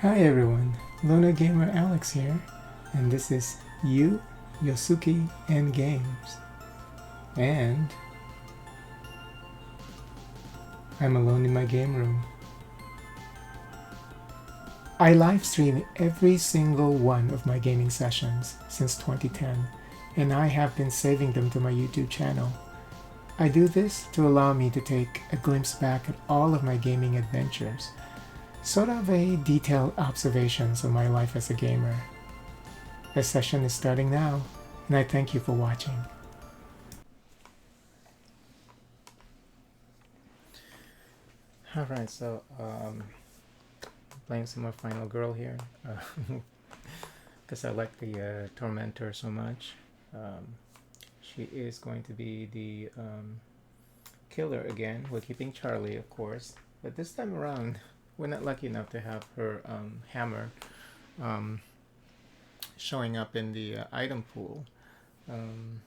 Hi everyone, Luna Gamer Alex here, and this is YosUki and Games. And I'm alone in my game room. I live stream every single one of my gaming sessions since 2010, and I have been saving them to my YouTube channel. I do this to allow me to take a glimpse back at all of my gaming adventures, sort of a detailed observations of my life as a gamer. The session is starting now, and I thank you for watching. Alright, so playing some more Final Girl here, because I like the Tormentor so much. She is going to be the killer again. We're keeping Charlie, of course, but this time around, we're not lucky enough to have her hammer showing up in the item pool. And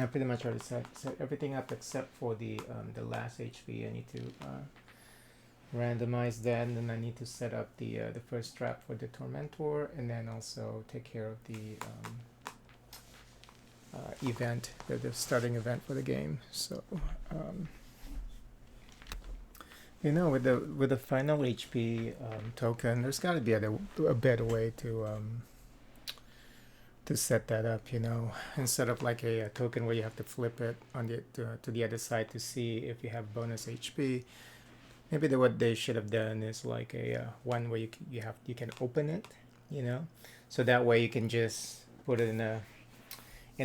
I pretty much already set everything up except for the last HP. I need to randomize that, and then I need to set up the first strap for the Tormentor, and then also take care of the event, the starting event for the game. So you know, with the final HP token, there's got to be a better way to set that up, you know, instead of like a token where you have to flip it on the to the other side to see if you have bonus HP. Maybe what they should have done is like a one where you can open it, you know, so that way you can just put it in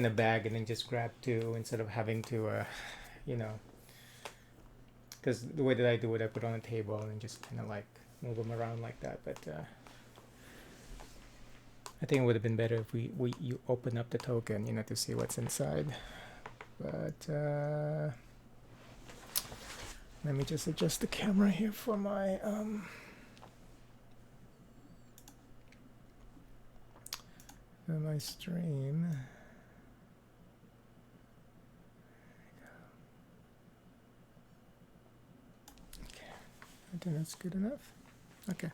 a bag and then just grab two instead of having to you know, because the way that I do it, I put it on a table and just kind of like move them around like that. But I think it would have been better if you open up the token, you know, to see what's inside. But let me just adjust the camera here for my stream. Okay, I think that's good enough. Okay.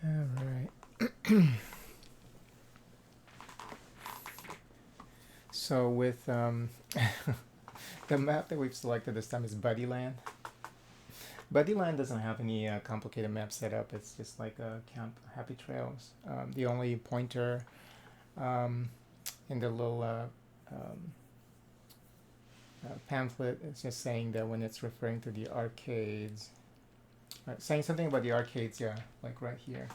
All right. So with the map that we've selected this time is Buddyland. Buddyland doesn't have any complicated map setup. It's just like a Camp Happy Trails. The only pointer in the little pamphlet is just saying that when it's referring to the arcades, saying something about the arcades, yeah, like right here.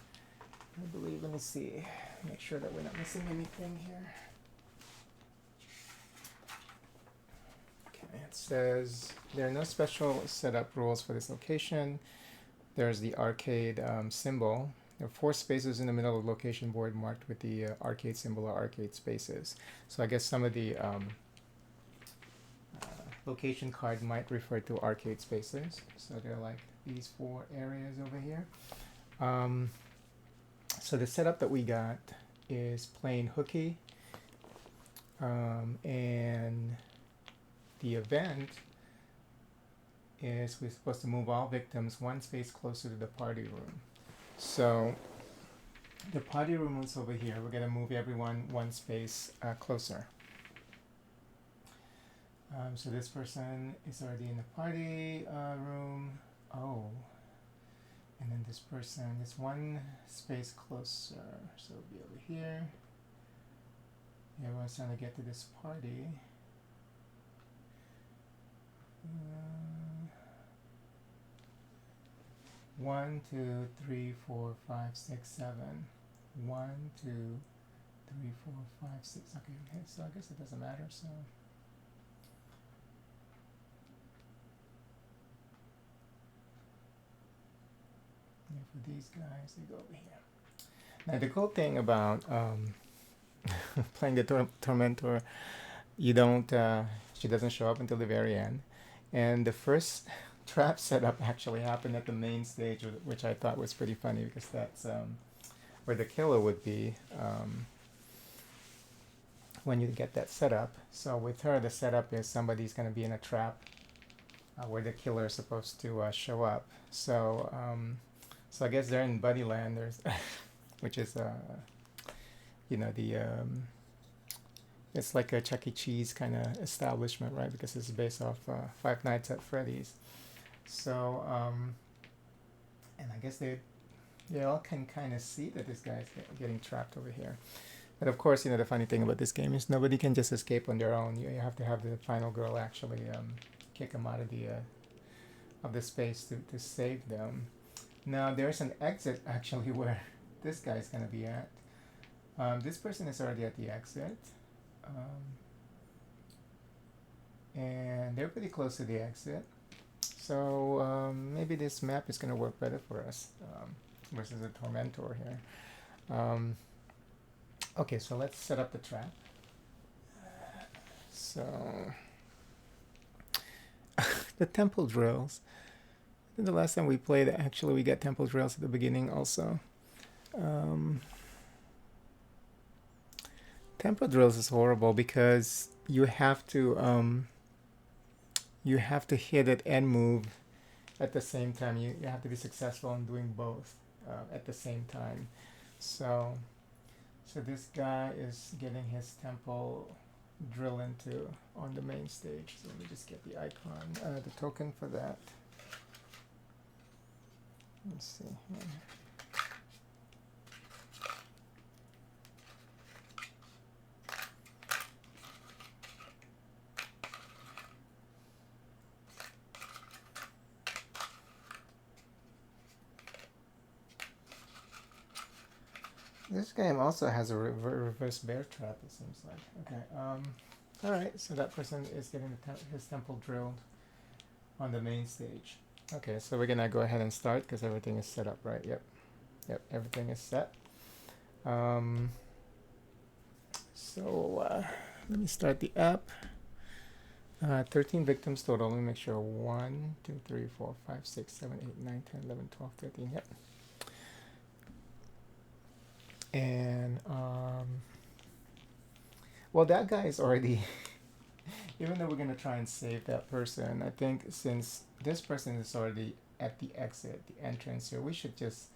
I believe, let me see, make sure that we're not missing anything here. Okay, it says there are no special setup rules for this location. There's the arcade symbol. There are 4 spaces in the middle of the location board marked with the arcade symbol or arcade spaces. So I guess some of the location card might refer to arcade spaces. So they're like these 4 areas over here. So the setup that we got is plain hooky, and the event is we're supposed to move all victims 1 space closer to the party room. So the party room is over here. We're going to move everyone 1 space closer. So this person is already in the party room. Oh. And then this person is 1 space closer. So it'll be over here. Everyone's trying to get to this party. 1, 2, 3, 4, 5, 6, 7. 1, 2, 3, 4, 5, 6. Okay, so I guess it doesn't matter. So for these guys, they go over here. Now the cool thing about playing the Tormentor, you don't she doesn't show up until the very end, and the first trap setup actually happened at the main stage, which I thought was pretty funny because that's where the killer would be when you get that setup. So with her, the setup is somebody's going to be in a trap where the killer is supposed to show up. So so I guess they're in Buddyland. There's which is you know the it's like a Chuck E. Cheese kind of establishment, right? Because it's based off Five Nights at Freddy's. So and I guess they all can kind of see that this guy's getting trapped over here. But of course, you know, the funny thing about this game is nobody can just escape on their own. You have to have the final girl actually kick them out of the space to save them. Now there's an exit actually where this guy's gonna be at. This person is already at the exit, and they're pretty close to the exit. So maybe this map is gonna work better for us versus a Tormentor here. Okay, so let's set up the trap. So the temple drills. I think the last time we played, actually, we got temple drills at the beginning also. Temple drills is horrible because you have to hit it and move at the same time. You have to be successful in doing both at the same time. So this guy is getting his temple drill into on the main stage. So let me just get the icon, the token for that. Let's see here. This game also has a reverse bear trap, it seems like. Okay, alright, so that person is getting his temple drilled on the main stage. Okay, so we're gonna go ahead and start because everything is set up, right? Yep, everything is set. So let me start the app. 13 victims total. Let me make sure. 1, 2, 3, 4, 5, 6, 7, 8, 9, 10, 11, 12, 13. Yep. And well, that guy is already even though we're gonna try and save that person, I think since this person is already at the exit, the entrance here, we should just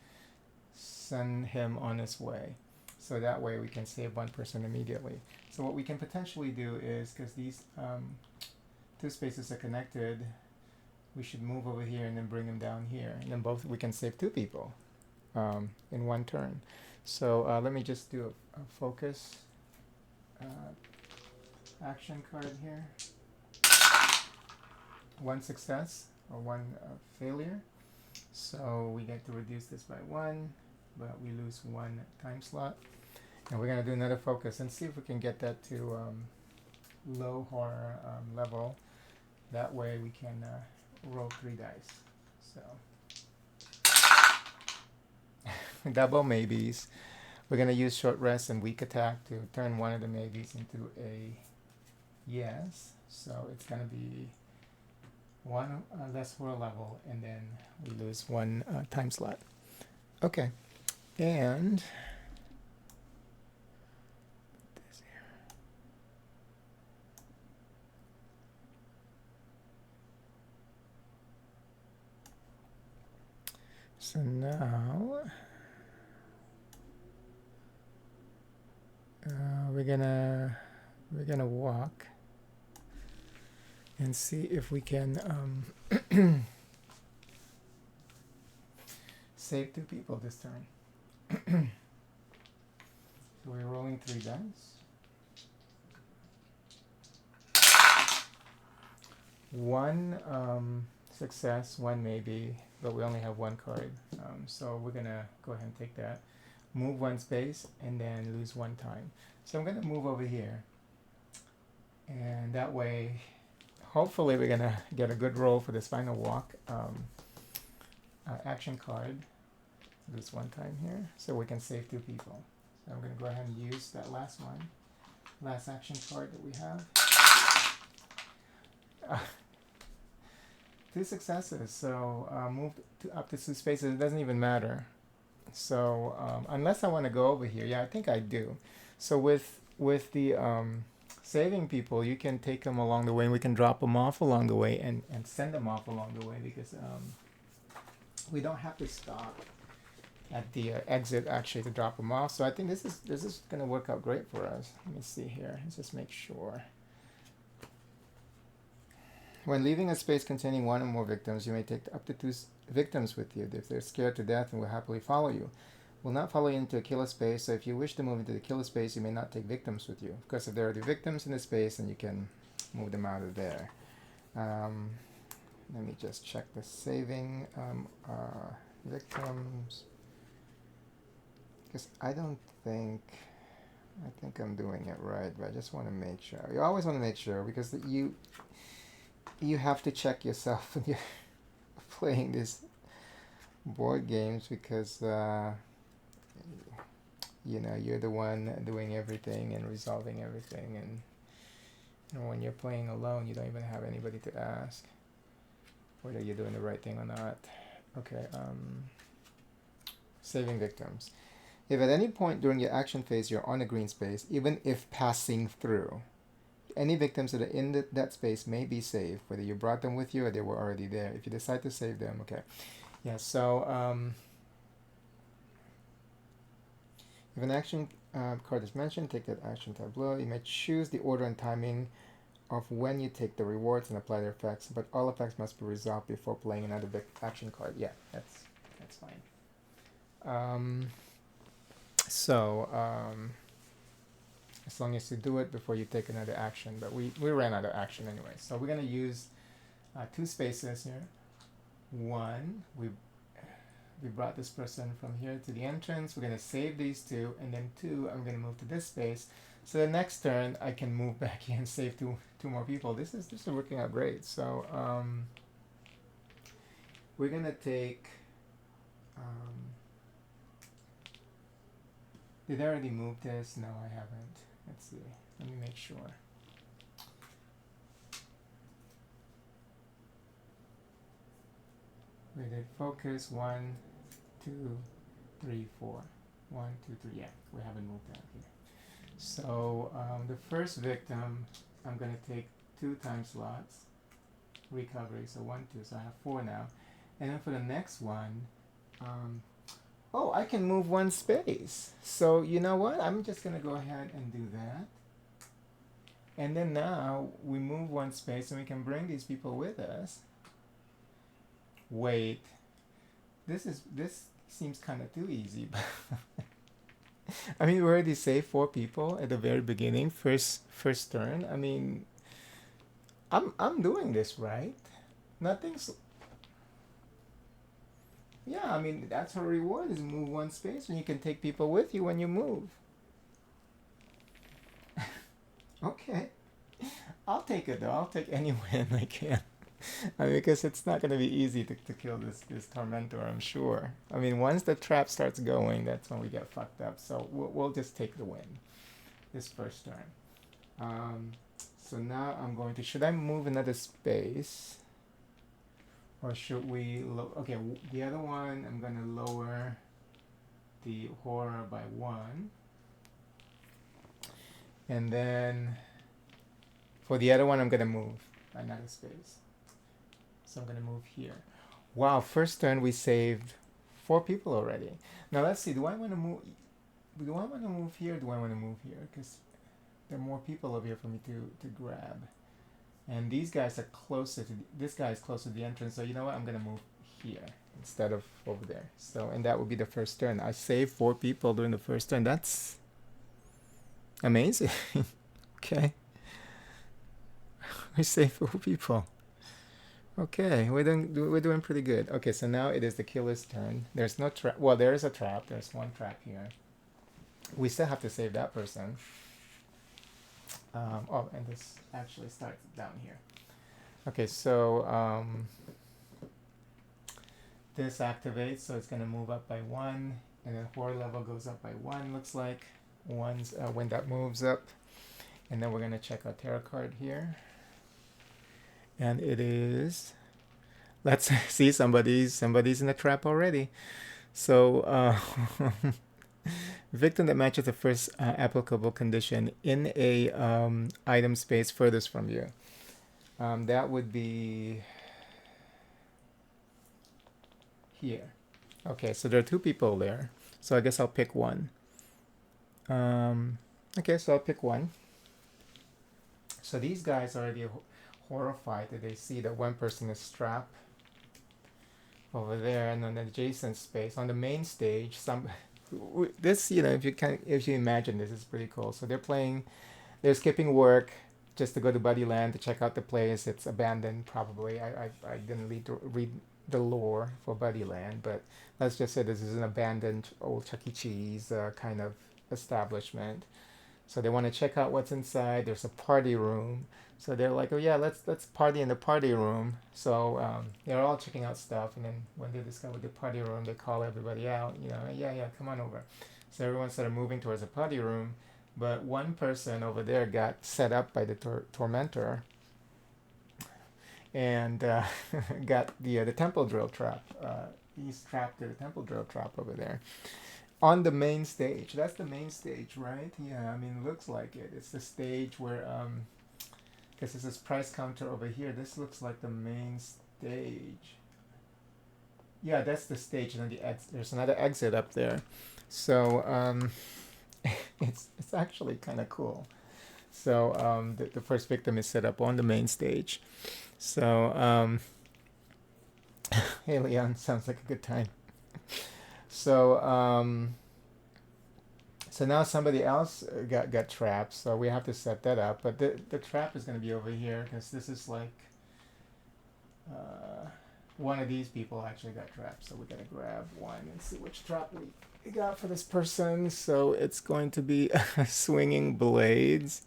send him on his way, so that way we can save one person immediately. So what we can potentially do is, because these two spaces are connected, we should move over here and then bring him down here, and then both we can save two people in one turn. So let me just do a focus action card here. One success or one failure. So we get to reduce this by 1, but we lose 1 time slot. And we're going to do another focus and see if we can get that to low horror level. That way we can roll 3 dice. So double maybes. We're going to use short rest and weak attack to turn one of the maybes into a yes. So it's going to be 1 less horror level, and then we lose 1 time slot. Okay. And this here. So now we're gonna walk and see if we can save 2 people this turn. So we're rolling 3 dice. 1 success, 1 maybe, but we only have 1 card. So we're gonna go ahead and take that. Move 1 space and then lose 1 time. So I'm gonna move over here, and that way hopefully we're gonna get a good roll for this final walk action card. Lose 1 time here, so we can save 2 people. So I'm gonna go ahead and use that last action card that we have. 2 successes, so move up to 2 spaces. It doesn't even matter. So unless I want to go over here, yeah, I think I do. So with the saving people, you can take them along the way, and we can drop them off along the way, and send them off along the way, because we don't have to stop at the exit actually to drop them off. So I think this is going to work out great for us. Let me see here. Let's just make sure. When leaving a space containing one or more victims, you may take up to two victims with you. If they're scared to death and will happily follow you, will not follow you into a killer space. So if you wish to move into the killer space, you may not take victims with you. Because if there are the victims in the space, then you can move them out of there. Let me just check the saving victims. Because I think I'm doing it right, but I just want to make sure. You always want to make sure, because you have to check yourself when you're playing these board games, because you know, you're the one doing everything and resolving everything, and when you're playing alone, you don't even have anybody to ask whether you're doing the right thing or not. Okay, saving victims. If at any point during your action phase you're on a green space, even if passing through, any victims that are in that space may be saved, whether you brought them with you or they were already there. If you decide to save them, okay. Yeah, so if an action card is mentioned, take that action tableau. You may choose the order and timing of when you take the rewards and apply their effects, but all effects must be resolved before playing another action card. Yeah, that's fine. As long as you do it before you take another action, but we ran out of action anyway. So we're going to use two spaces here. One, we brought this person from here to the entrance. We're going to save these two, and then two, I'm going to move to this space. So the next turn, I can move back here and save two more people. This is working out great. So we're going to take... did I already move this? No, I haven't. Let's see. Let me make sure. We did focus 1, 2, 3, 4. 1, 2, 3. Yeah, we haven't moved that here. So the first victim, I'm going to take 2 time slots. Recovery, so 1, 2. So I have 4 now. And then for the next one, oh, I can move 1 space. So you know what? I'm just going to go ahead and do that. And then now we move 1 space and we can bring these people with us. Wait. This seems kind of too easy. I mean, we already saved 4 people at the very beginning, first turn. I mean, I'm doing this right. Nothing's... Yeah, I mean, that's her reward, is move 1 space, and you can take people with you when you move. Okay. I'll take it, though. I'll take any win I can. I mean, because it's not going to be easy to kill this Tormentor, I'm sure. I mean, once the trap starts going, that's when we get fucked up. So we'll just take the win this first turn. So now I'm going to... Should I move another space? Or should we... Okay, the other one, I'm going to lower the horror by 1. And then for the other one, I'm going to move another space. So I'm going to move here. Wow, first turn we saved 4 people already. Now let's see, do I want to move here or do I want to move here? Because there are more people over here for me to grab. And these guys are closer to... This guy is closer to the entrance, so you know what? I'm going to move here instead of over there. So, and that would be the first turn. I saved 4 people during the first turn. That's amazing. Okay. I saved 4 people. Okay, we're doing pretty good. Okay, so now it is the killer's turn. There's no trap. Well, there is a trap. There's 1 trap here. We still have to save that person. Oh, and this actually starts down here. Okay, so this activates, so it's going to move up by 1, and then horror level goes up by 1. Looks like one's when that moves up, and then we're going to check our tarot card here. And it is, let's see, somebody's in the trap already. So Victim that matches the first applicable condition in a item space furthest from you. That would be here. Okay, so there are two people there. So I guess I'll pick one. Okay, so I'll pick one. So these guys are already horrified that they see that one person is strapped over there, and on the adjacent space, on the main stage, this, you know, if you imagine this, is pretty cool. So they're skipping work just to go to Buddyland to check out the place. It's abandoned, probably. I didn't read the lore for Buddyland, but let's just say this is an abandoned old Chuck E. Cheese kind of establishment. So they want to check out what's inside. There's a party room. So they're like, oh yeah, let's party in the party room. So they're all checking out stuff, and then when they discover the party room, they call everybody out. You know, yeah, come on over. So everyone started moving towards the party room, but one person over there got set up by the Tormentor, and got the temple drill trap. He's trapped to the temple drill trap over there on the main stage. That's the main stage, right? Yeah, I mean, it looks like it. It's the stage where because there's this price counter over here. This looks like the main stage. Yeah, that's the stage, and then there's another exit up there. So it's actually kind of cool. So the first victim is set up on the main stage. So hey Leon, sounds like a good time. So so now somebody else got trapped, so we have to set that up. But the trap is going to be over here, because this is like one of these people actually got trapped. So we got to grab one and see which trap we got for this person. So it's going to be swinging blades.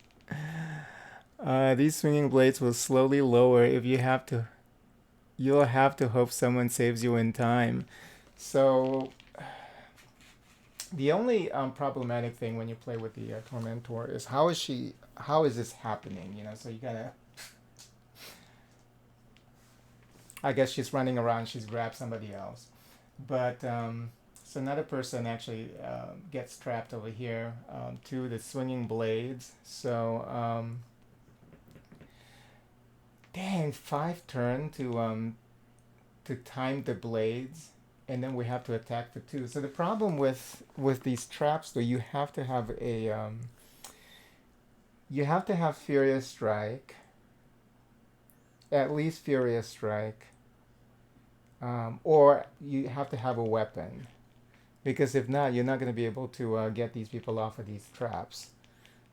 These swinging blades will slowly lower if you'll have to hope someone saves you in time. So the only problematic thing when you play with the Tormentor is how is this happening? You know, so you gotta. I guess she's running around. She's grabbed somebody else, but so another person actually gets trapped over here to the swinging blades. So dang, 5 turn to time the blades. And then we have to attack for 2. So the problem with these traps, though, you have to have Furious Strike, at least Furious Strike, or you have to have a weapon, because if not, you're not going to be able to get these people off of these traps.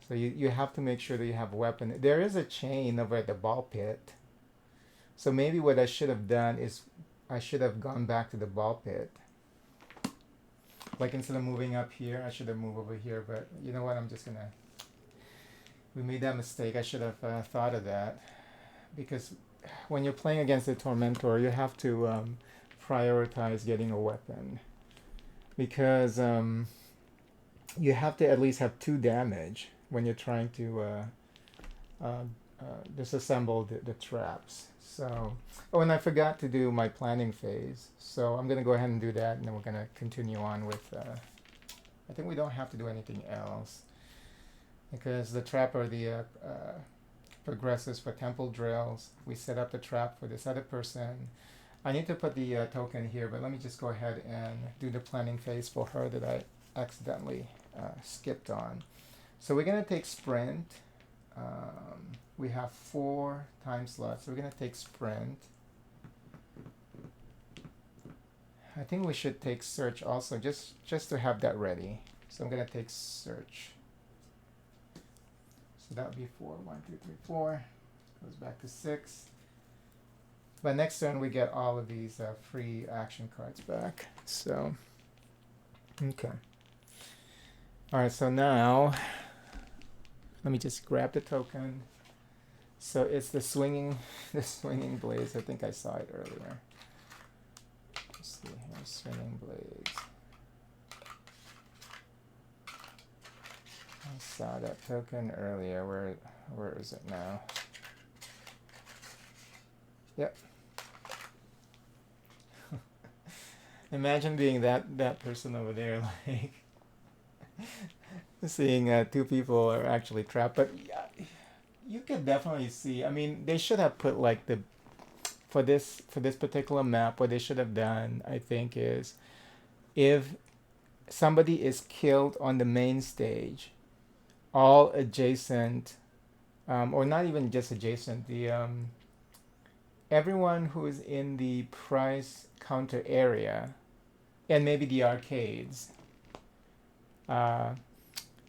So you have to make sure that you have a weapon. There is a chain over at the ball pit. So maybe what I should have done is I should have gone back to the ball pit. Like, instead of moving up here, I should have moved over here. But you know what? We made that mistake. I should have thought of that. Because when you're playing against the Tormentor, you have to prioritize getting a weapon. Because you have to at least have 2 damage when you're trying to disassemble the traps. So, oh, and I forgot to do my planning phase. So I'm going to go ahead and do that, and then we're going to continue on with, I think we don't have to do anything else. Because the trap are the progresses for temple drills. We set up the trap for this other person. I need to put the token here, but let me just go ahead and do the planning phase for her that I accidentally skipped on. So we're going to take sprint. We have 4 time slots, so we're going to take sprint. I think we should take search also, just to have that ready. So I'm going to take search. So that would be 4. 1, 2, 3, 4. Goes back to 6. But next turn we get all of these free action cards back. So, okay. All right, so now let me just grab the token. So it's the swinging blades. I think I saw it earlier. Let's see here, swinging blades. I saw that token earlier. Where is it now? Yep. Imagine being that person over there, like Seeing two people are actually trapped, but yeah, you could definitely see. I mean, they should have put like the for this particular map. What they should have done, I think, is if somebody is killed on the main stage, all adjacent, or not even just adjacent, the everyone who is in the price counter area and maybe the arcades, uh,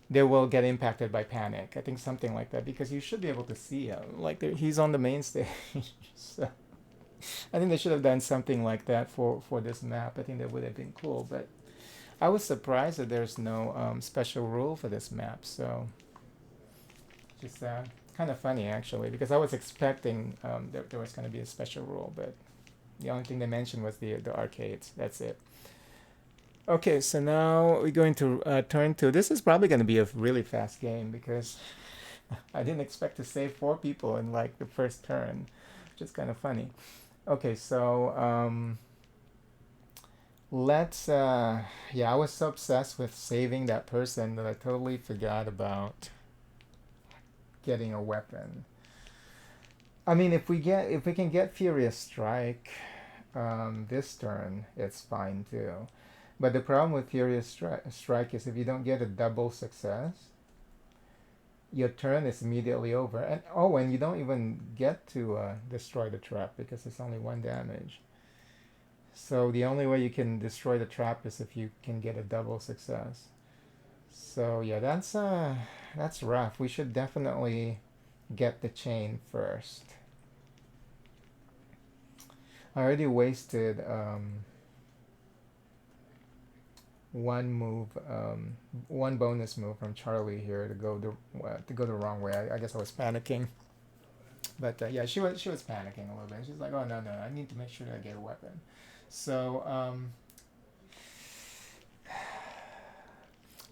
they will get impacted by panic. I think something like that because you should be able to see him. Like he's on the main stage. So I think they should have done something like that for this map. I think that would have been cool. But I was surprised that there's no special rule for this map. So just kind of funny actually because I was expecting there was going to be a special rule, but the only thing they mentioned was the arcades. That's it. Okay, so now we're going to turn to. This is probably going to be a really fast game because I didn't expect to save 4 people in like the first turn, which is kind of funny. Okay, so let's. Yeah, I was so obsessed with saving that person that I totally forgot about getting a weapon. I mean, if we can get Furious Strike this turn, it's fine too. But the problem with Strike is if you don't get a double success, your turn is immediately over. And you don't even get to destroy the trap because it's only 1 damage. So the only way you can destroy the trap is if you can get a double success. So yeah, that's rough. We should definitely get the chain first. I already wasted one bonus move from Charlie here to go the wrong way. I guess I was panicking, but yeah, she was panicking a little bit. She's like, "Oh no, I need to make sure that I get a weapon." So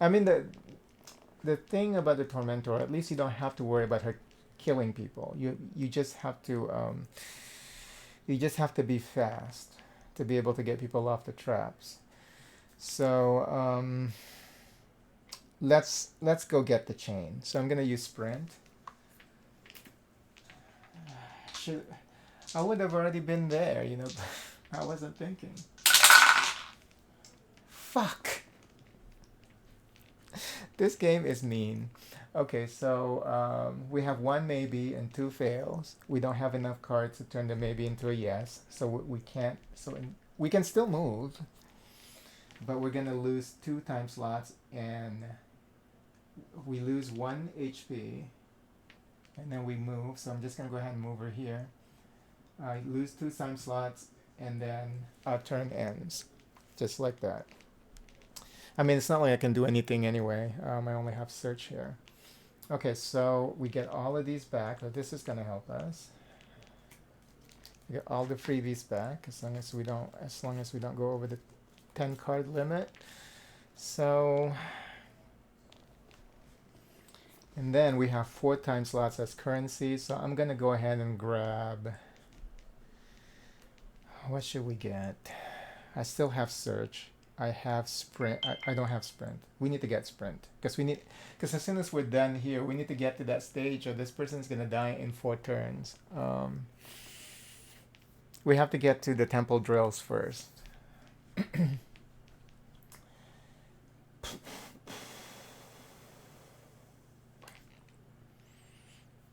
I mean the thing about the Tormentor, at least you don't have to worry about her killing people. You just have to be fast to be able to get people off the traps. So let's go get the chain. So I'm gonna use sprint. I would have already been there, you know. I wasn't thinking. Fuck. This game is mean. Okay, so we have 1 maybe and 2 fails. We don't have enough cards to turn the maybe into a yes, so we can't. We can still move, but we're gonna lose 2 time slots, and we lose 1 HP, and then we move. So I'm just gonna go ahead and move her here. I lose 2 time slots, and then our turn ends, just like that. I mean, it's not like I can do anything anyway. I only have search here. Okay, so we get all of these back. So this is gonna help us. We get all the freebies back as long as we don't go over the 10 card limit. So, and then we have 4 time slots as currency. So I'm gonna go ahead and grab. What should we get? I still have search. I have sprint. I don't have sprint. We need to get sprint because as soon as we're done here, we need to get to that stage or this person's gonna die in 4 turns. We have to get to the temple drills first.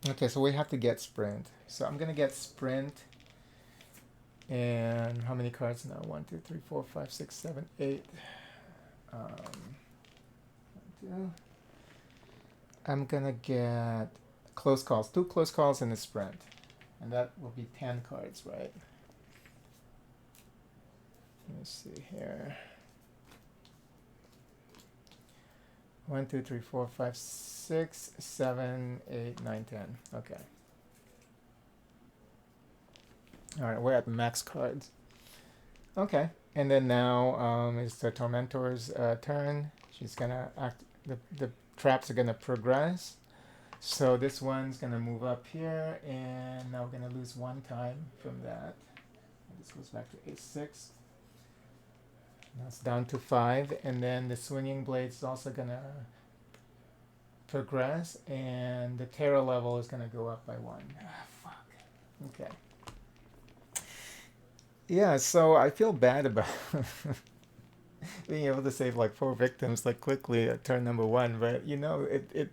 Okay, so we have to get sprint. So I'm gonna get sprint. And how many cards now? 1, 2, 3, 4, 5, 6, 7, 8. 2. I'm gonna get close calls. 2 close calls and a sprint. And that will be 10 cards, right? Let me see here. 1, 2, 3, 4, 5, 6, 7, 8, 9, 10. Okay. Alright, we're at max cards. Okay. And then now it's the Tormentor's turn. She's gonna act. The traps are gonna progress. So this one's gonna move up here, and now we're gonna lose 1 time from that. And this goes back to A6. That's down to 5, and then the swinging blade is also gonna progress, and the terror level is gonna go up by 1. Ah, fuck. Okay. Yeah, so I feel bad about being able to save like 4 victims like quickly at turn number 1, but you know, it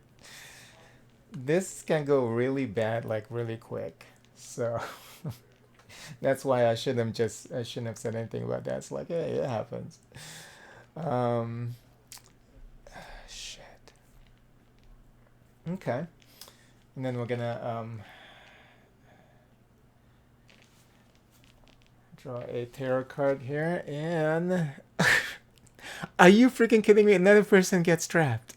this can go really bad like really quick. So that's why I shouldn't have said anything about that. It's like, hey, it happens. Um, shit. Okay. And then we're gonna draw a tarot card here, and are you freaking kidding me? Another person gets trapped.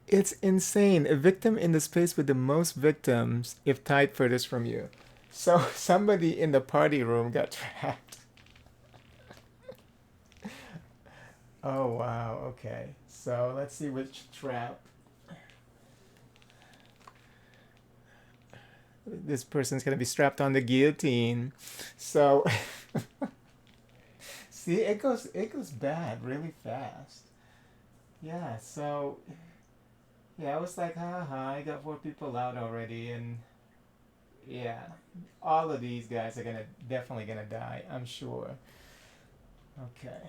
It's insane. A victim in the space with the most victims if tied furthest from you. So somebody in the party room got trapped. Oh wow, okay. So let's see which trap. This person's gonna be strapped on the guillotine. So see, it goes bad really fast. Yeah, so yeah, I was like, haha, I got 4 people out already, and yeah, all of these guys are gonna definitely gonna die, I'm sure. Okay.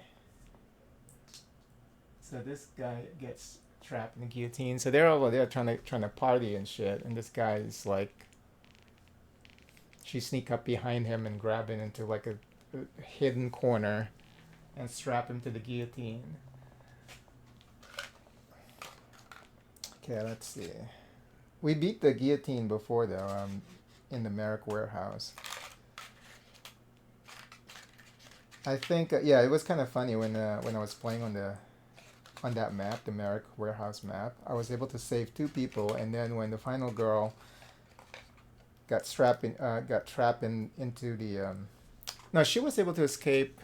So this guy gets trapped in the guillotine. So they're over there trying to party and shit, and this guy is like, she sneak up behind him and grab him into like a hidden corner and strap him to the guillotine. Okay, let's see. We beat the guillotine before though, in the Merrick warehouse. I think yeah, it was kind of funny when I was playing on that map, the Merrick warehouse map. I was able to save 2 people, and then when the final girl got trapped into the no, she was able to escape.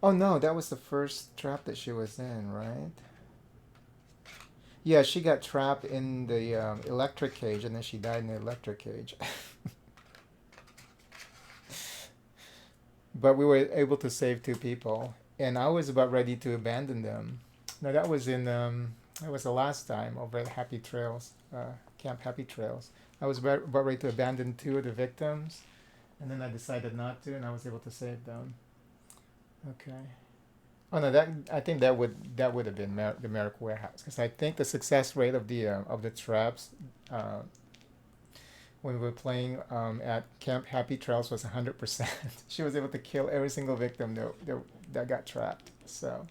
Oh no, that was the first trap that she was in, right? Yeah, she got trapped in the electric cage, and then she died in the electric cage. But we were able to save 2 people, and I was about ready to abandon them. No, that was that was the last time over at Happy Trails, Camp Happy Trails. I was about ready to abandon 2 of the victims, and then I decided not to, and I was able to save them. Okay. Oh no, that I think that would have been the Merrick Warehouse, because I think the success rate of the traps uh, when we were playing at Camp Happy Trails was 100%. She was able to kill every single victim that got trapped. So,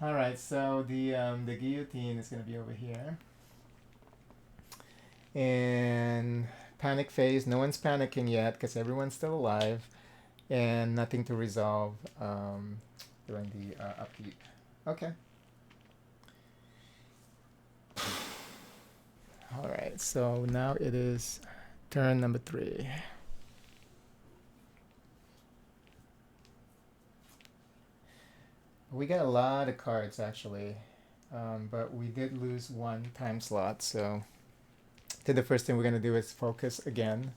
all right, so the guillotine is gonna be over here, and panic phase. No one's panicking yet because everyone's still alive, and nothing to resolve during the upkeep. Okay. All right, so now it is turn number 3. We got a lot of cards actually, but we did lose 1 time slot. So the first thing we're gonna do is focus again.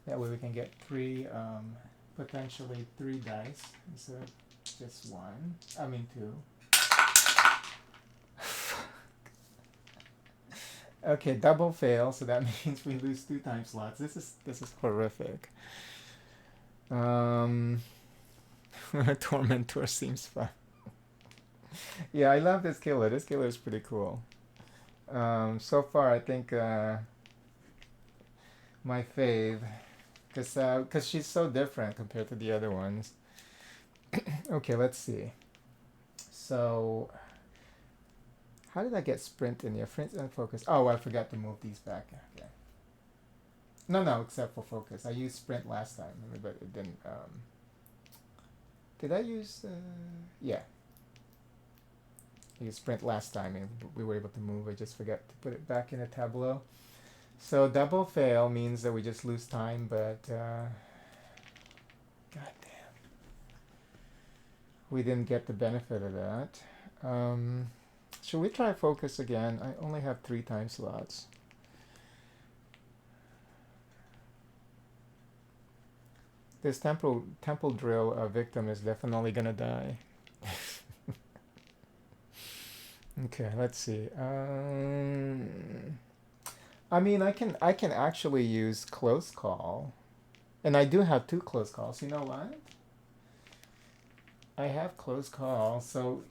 That way we can get 3, potentially 3 dice instead of just 1. I mean 2. Okay, double fail, so that means we lose 2 time slots. This is horrific. Tormentor seems fun. Yeah, I love this killer. This killer is pretty cool. So far, I think my fave, cause she's so different compared to the other ones. Okay, let's see. So, how did I get sprint in here? Sprint and focus. Oh, I forgot to move these back. Okay. No, except for focus. I used sprint last time, but it didn't. Did I use? Yeah. I used sprint last time, and we were able to move. I just forgot to put it back in the tableau. So double fail means that we just lose time, but god damn, we didn't get the benefit of that. Should we try focus again? I only have 3 time slots. This temple drill victim is definitely gonna die. Okay, let's see. I mean, I can actually use close call, and I do have two close calls. You know what? I have close call, so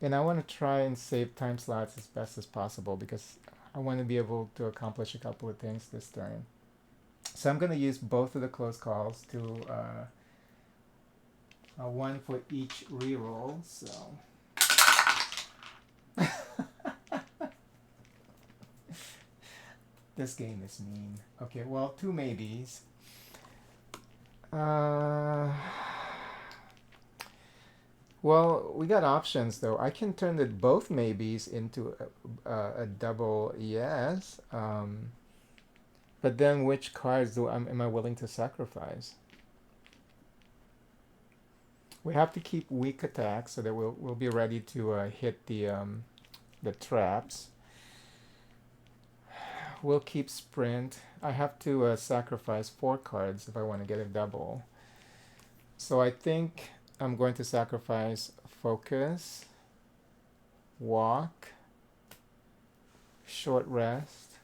and I want to try and save time slots as best as possible because I want to be able to accomplish a couple of things this turn. So I'm going to use both of the close calls to one for each reroll. So this game is mean. Okay, well, two maybes. Well, we got options though. I can turn the both maybes into a double yes. But then which cards am I willing to sacrifice? We have to keep weak attack so that we'll be ready to hit the traps. We'll keep sprint. I have to sacrifice 4 cards if I want to get a double. So I think I'm going to sacrifice focus, walk, short rest,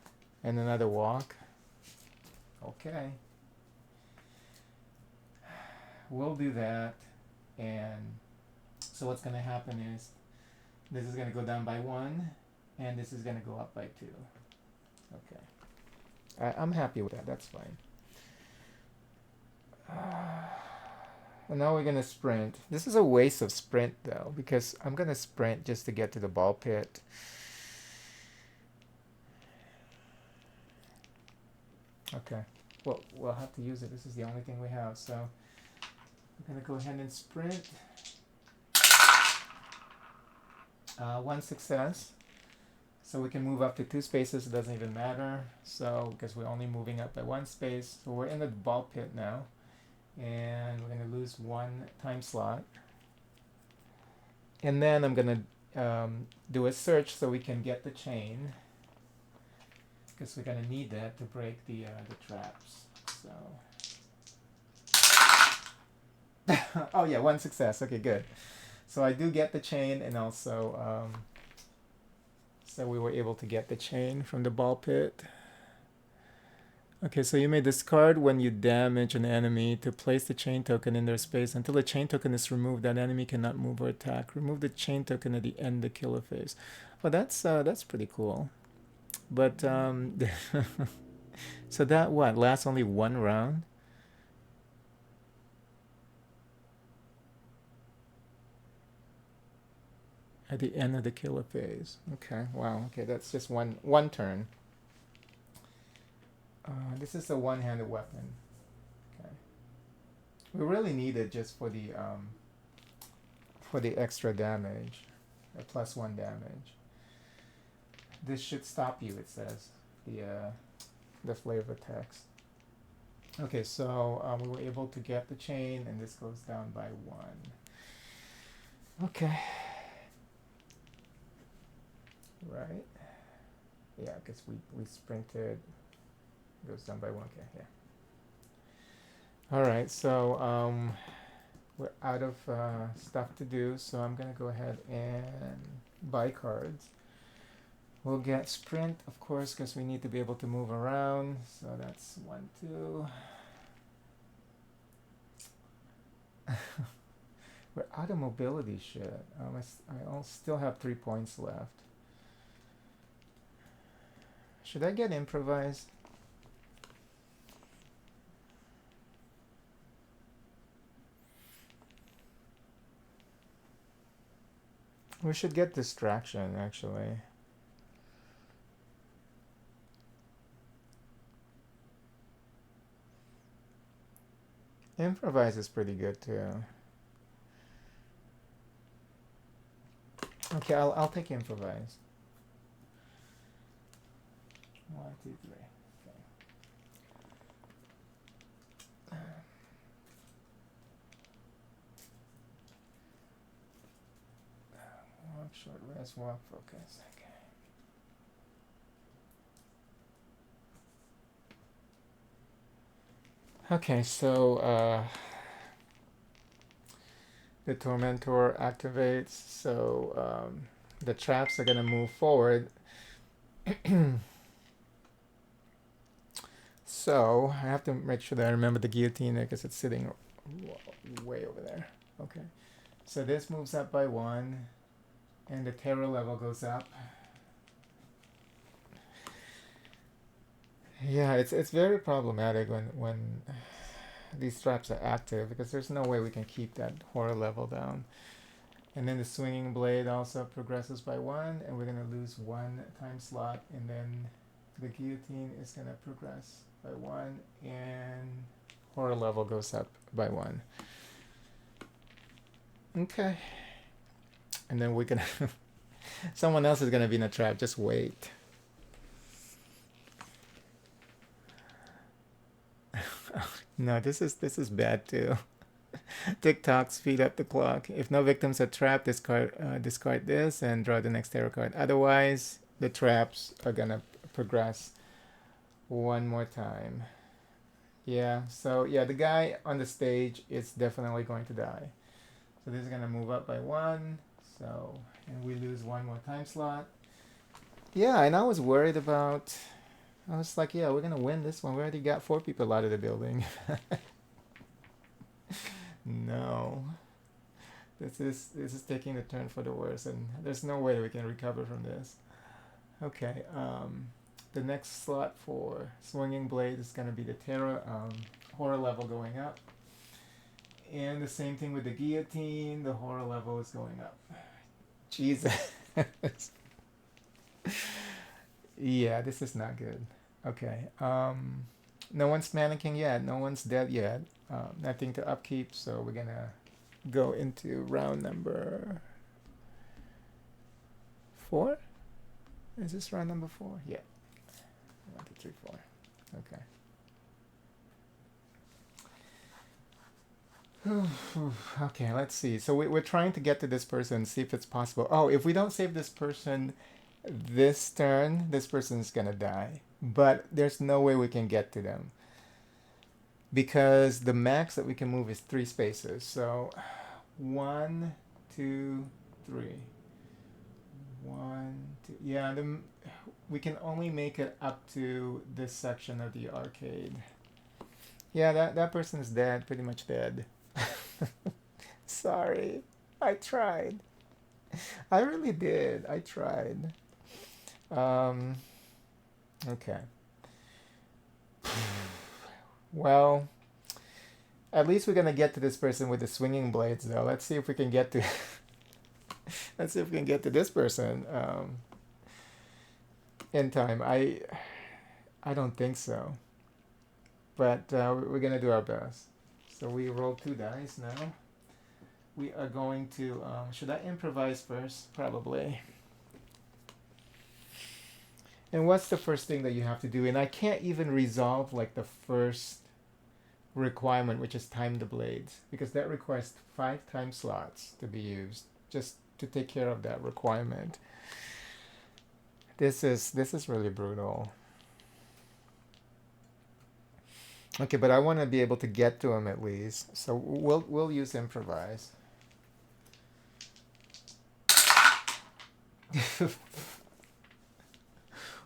and another walk. Okay. We'll do that. And so what's going to happen is this is going to go down by 1, and this is going to go up by 2. Okay. I'm happy with that. That's fine. And now we're going to sprint. This is a waste of sprint, though, because I'm going to sprint just to get to the ball pit. Okay. Well, we'll have to use it. This is the only thing we have. So I'm going to go ahead and sprint. 1 success. So we can move up to 2 spaces. It doesn't even matter. So because we're only moving up by 1 space. So we're in the ball pit now. And we're going to lose 1 time slot. And then I'm going to do a search so we can get the chain. Because we're going to need that to break the traps. So. Oh yeah, 1 success. Okay, good. So I do get the chain, and also so we were able to get the chain from the ball pit. Okay, so you may discard when you damage an enemy to place the chain token in their space. Until the chain token is removed, that enemy cannot move or attack. Remove the chain token at the end of the killer phase. Well, that's pretty cool. But so that what lasts only 1 round? At the end of the killer phase. Okay, wow. Okay, that's just one turn. This is a one-handed weapon. Okay. We really need it just for the extra damage, +1 damage. This should stop you. It says the flavor text. Okay, so we were able to get the chain, and this goes down by 1. Okay. Right. Yeah, because we sprinted. Goes down by 1. Okay, yeah. All right, so we're out of stuff to do, so I'm gonna go ahead and buy cards. We'll get sprint, of course, because we need to be able to move around. So that's 1, 2. We're out of mobility shit. I still have 3 points left. Should I get improvised? We should get distraction, actually. Improvise is pretty good too. Okay, I'll take improvise. 1, 2, 3. Okay. Walk, short rest, walk, focus. Okay. Okay, so the Tormentor activates, so the traps are gonna move forward. So I have to make sure that I remember the guillotine there because it's sitting way over there. Okay, so this moves up by 1, and the terror level goes up. Yeah, it's very problematic when these traps are active because there's no way we can keep that horror level down. And then the swinging blade also progresses by 1, and we're gonna lose 1 time slot, and then the guillotine is gonna progress by 1, and horror level goes up by 1. Okay, and then we're gonna someone else is gonna be in a trap. Just wait. No, this is bad too. TikTok speed up the clock. If no victims are trapped, discard this and draw the next tarot card. Otherwise, the traps are gonna progress one more time. Yeah. So yeah, the guy on the stage is definitely going to die. So this is gonna move up by 1. So and we lose 1 more time slot. Yeah, and I was worried about. I was like, yeah, we're gonna win this one. We already got 4 people out of the building. No. This is taking a turn for the worse, and there's no way we can recover from this. Okay. The next slot for swinging blade is gonna be the terror horror level going up, and the same thing with the guillotine. The horror level is going up. Jesus. Yeah, this is not good. Okay. No one's panicking yet. No one's dead yet. Nothing to upkeep, so we're gonna go into round number 4. Is this round number 4? Yeah. 1, 2, 3, 4. Okay. Okay, let's see. So we're trying to get to this person, see if it's possible. Oh, if we don't save this person this turn, this person's gonna die. But there's no way we can get to them because the max that we can move is 3 spaces. So 1, 2, 3. 1, 2. Yeah, we can only make it up to this section of the arcade. Yeah, that person is dead, pretty much dead. Sorry, I tried. I really did. I tried. Um, okay. Well, at least we're gonna get to this person with the swinging blades, though. Let's see if we can get to. Let's see if we can get to this person in time. I don't think so, but we're gonna do our best. So we roll 2 dice now. We are going to. Should I improvise first? Probably. And what's the first thing that you have to do? And I can't even resolve like the first requirement, which is time the blades, because that requires 5 time slots to be used just to take care of that requirement. This is really brutal. Okay, but I want to be able to get to him at least, so we'll use improvise.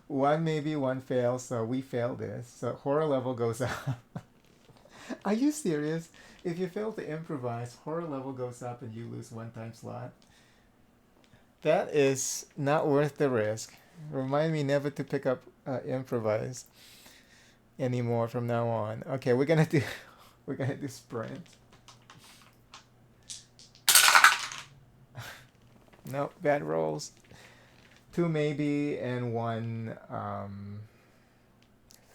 One maybe, one fail, so we fail this. So horror level goes up. Are you serious? If you fail to improvise, horror level goes up and you lose 1 time slot. That is not worth the risk. Remind me never to pick up improvise anymore from now on. Okay, we're gonna do sprint. Nope, bad rolls. 2 maybe and 1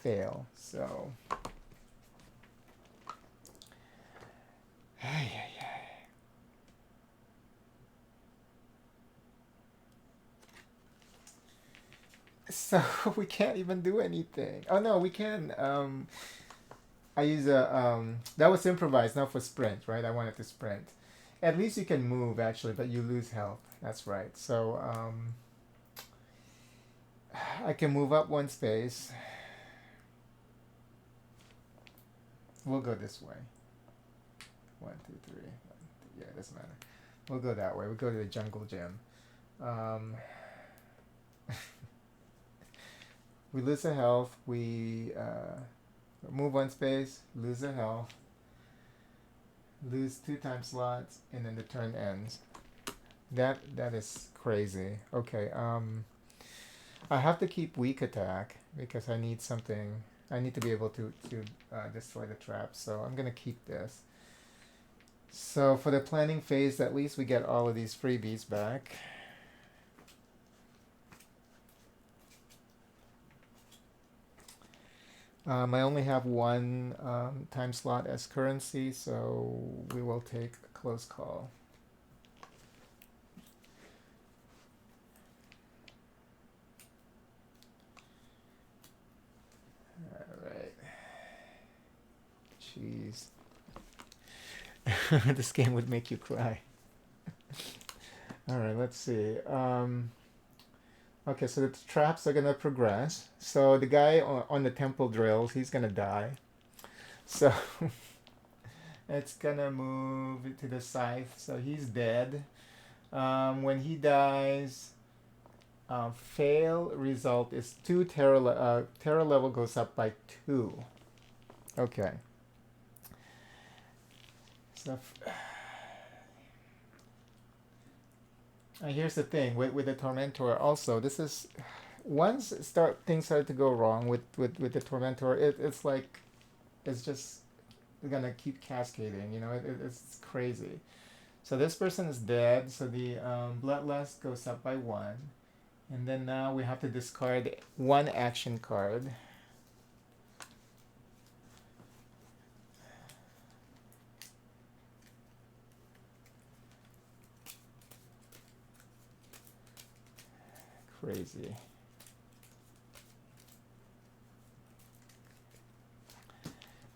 fail. So so we can't even do anything. Oh no, we can. I use a that was improvised, not for sprint, right? I wanted to sprint. At least you can move actually, but you lose health. That's right. So I can move up 1 space. We'll go this way. 1, 2, 3. Yeah, it doesn't matter. We'll go that way. We'll go to the jungle gym. Um, we lose a health. We move one space, lose a health, lose 2 time slots, and then the turn ends. That is crazy. Okay. I have to keep weak attack because I need something. I need to be able to destroy the trap. So I'm gonna keep this. So for the planning phase, at least we get all of these freebies back. I only have 1 time slot as currency, so we will take a close call. All right. Jeez. This game would make you cry. All right, let's see. Okay, so the traps are gonna progress. So the guy on the temple drills, he's gonna die. So it's gonna move to the scythe. So he's dead. When he dies, fail result is 2 terror. Terror level goes up by 2. Okay. So here's the thing with the Tormentor. Also, this is once things start to go wrong with the Tormentor. It's like it's just gonna keep cascading. You know, it's crazy. So this person is dead. So the bloodlust goes up by 1, and then now we have to discard 1 action card. Crazy.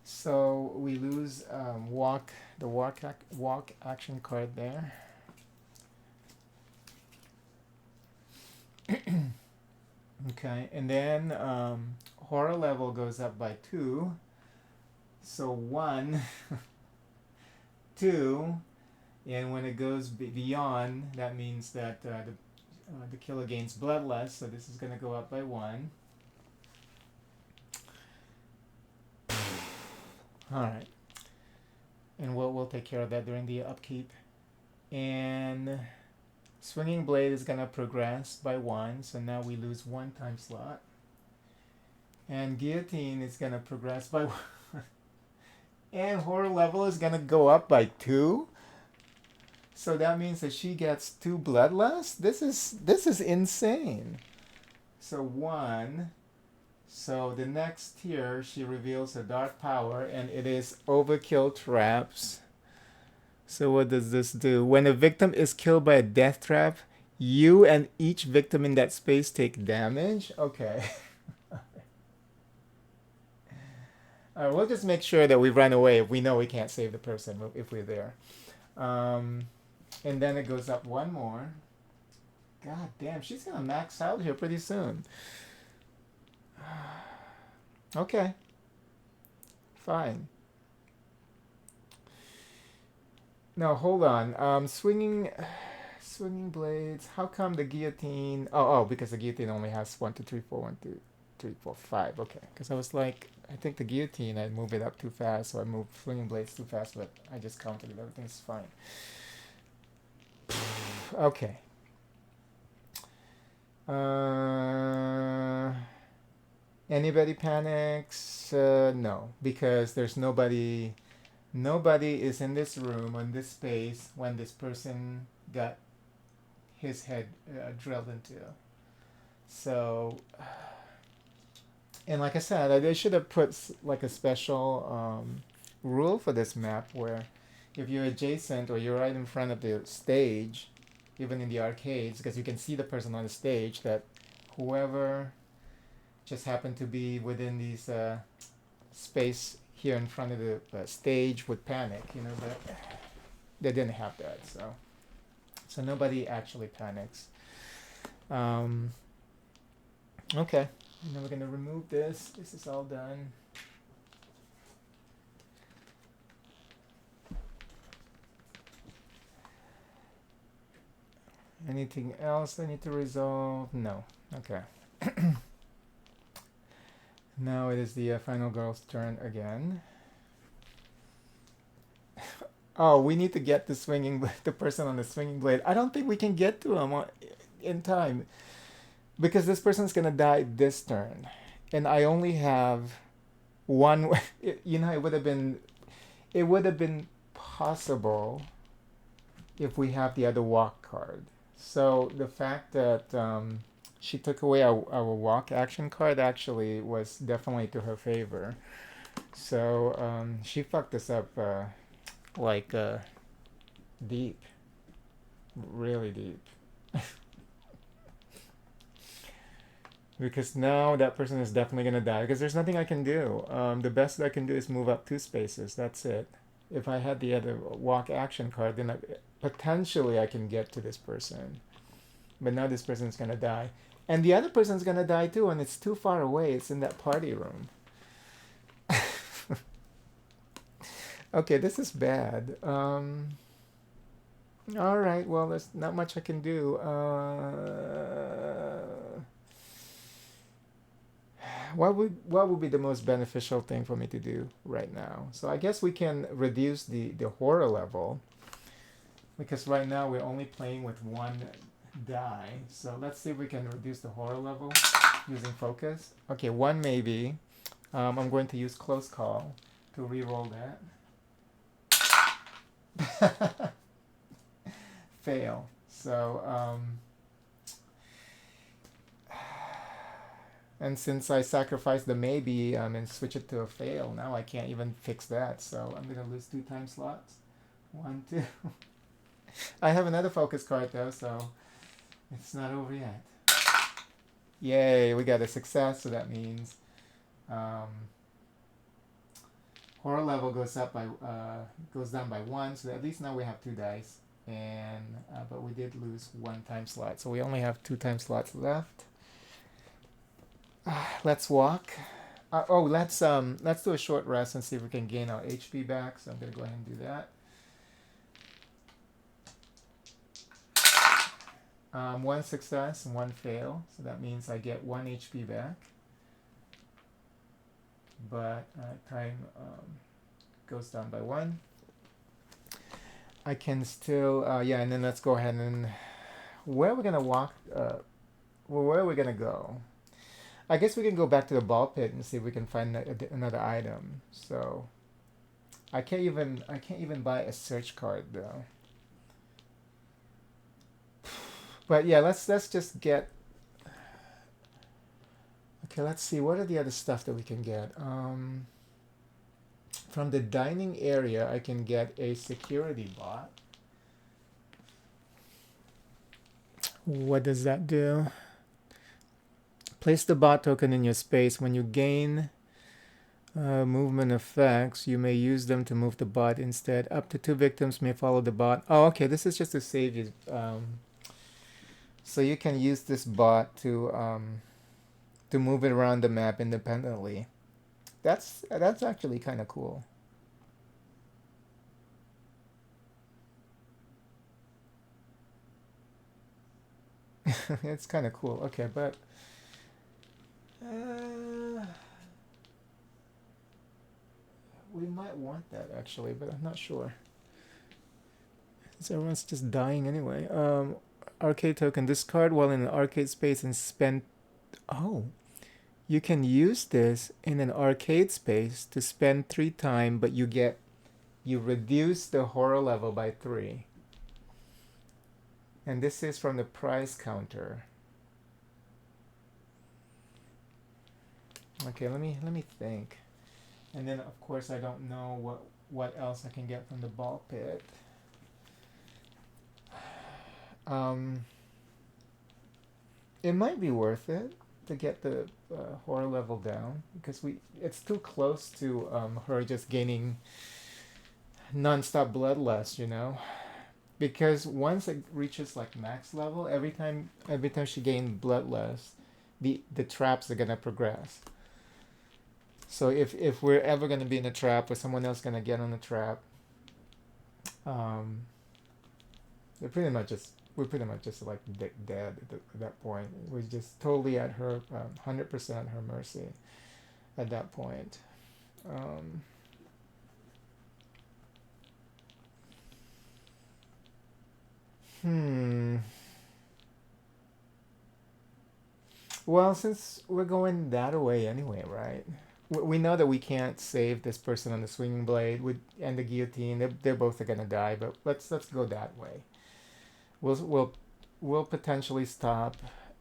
So we lose the walk action card there. Okay, and then horror level goes up by 2. So 1, 2, and when it goes beyond, that means that the killer gains bloodlust. So this is going to go up by 1. All right, and we'll take care of that during the upkeep. And swinging blade is gonna progress by 1, so now we lose 1 time slot. And guillotine is gonna progress by 1, and horror level is gonna go up by 2. So that means that she gets 2 bloodlust. This is insane. So 1. So the next tier, she reveals a dark power, and it is overkill traps. So what does this do? When a victim is killed by a death trap, you and each victim in that space take damage? Okay. All right, we'll just make sure that we run away if we know we can't save the person if we're there. And then it goes up 1 more. God damn, she's gonna max out here pretty soon. Okay. Fine. No, hold on. Swinging blades. How come the guillotine? Oh, because the guillotine only has 1, 2, 3, 4, 1, 2, 3, 4, 5. Okay, because I was like, I think the guillotine, I move it up too fast, so I moved swinging blades too fast, but I just counted it. Everything's fine. Okay. Anybody panics? No, because there's nobody. Nobody is in this room on this space when this person got his head drilled into. So, and like I said, they should have put like a special rule for this map where if you're adjacent or you're right in front of the stage, even in the arcades, because you can see the person on the stage, that whoever just happened to be within these space here in front of the stage would panic, you know, but they didn't have that, so nobody actually panics. Okay, now we're gonna remove this. This is all done. Anything else I need to resolve? No. Okay. Now it is the final girl's turn again. Oh, we need to get the the person on the swinging blade. I don't think we can get to him in time because this person's gonna die this turn, and I only have one. You know, it would have been possible if we have the other walk card. So the fact that she took away our walk action card actually was definitely to her favor. So she fucked us up like deep, really deep. Because now that person is definitely gonna die because there's nothing I can do. The best I can do is move up 2 spaces. That's it. If I had the other walk action card, then potentially I can get to this person. But now this person's gonna die. And the other person's gonna die too, and it's too far away. It's in that party room. Okay, this is bad. All right, well, there's not much I can do. What would be the most beneficial thing for me to do right now? So I guess we can reduce the horror level because right now we're only playing with one die. So let's see if we can reduce the horror level using focus. Okay, one maybe. I'm going to use close call to re-roll that. Fail. So and since I sacrificed the maybe and switch it to a fail, now I can't even fix that. So I'm gonna lose 2 time slots. 1, 2. I have another focus card though, so it's not over yet. Yay, we got a success, so that means horror level goes down by 1, so at least now we have 2 dice. And but we did lose 1 time slot, so we only have 2 time slots left. Let's walk. Let's do a short rest and see if we can gain our HP back. So I'm gonna go ahead and do that. 1 success and 1 fail, so that means I get 1 HP back. But time goes down by 1. I can still and then let's go ahead and where are we gonna walk? Where are we gonna go? I guess we can go back to the ball pit and see if we can find another item. So I can't even buy a search card though. But yeah, let's just get. Okay, let's see. What are the other stuff that we can get? From the dining area, I can get a security bot. What does that do? Place the bot token in your space. When you gain movement effects, you may use them to move the bot instead. Up to 2 victims may follow the bot. Oh, okay. This is just to save you. So you can use this bot to move it around the map independently. That's actually kind of cool. It's kind of cool. Okay, but we might want that actually, but I'm not sure. So everyone's just dying anyway. Arcade token. Discard while in an arcade space and spend. Oh. You can use this in an arcade space to spend 3 time, but you reduce the horror level by 3. And this is from the prize counter. Okay, let me think. And then of course I don't know what else I can get from the ball pit. It might be worth it to get the horror level down because it's too close to her just gaining non-stop bloodlust, you know, because once it reaches like max level, every time she gains bloodlust, the traps are gonna progress. So if we're ever gonna be in a trap or someone else gonna get on a trap, they're pretty much just we're pretty much just like dead at that point. We're just totally at her 100% her mercy at that point. Um, hmm. Well, since we're going that way anyway, right? We know that we can't save this person on the swinging blade with and the guillotine. They're both gonna die, but let's go that way. We'll we'll potentially stop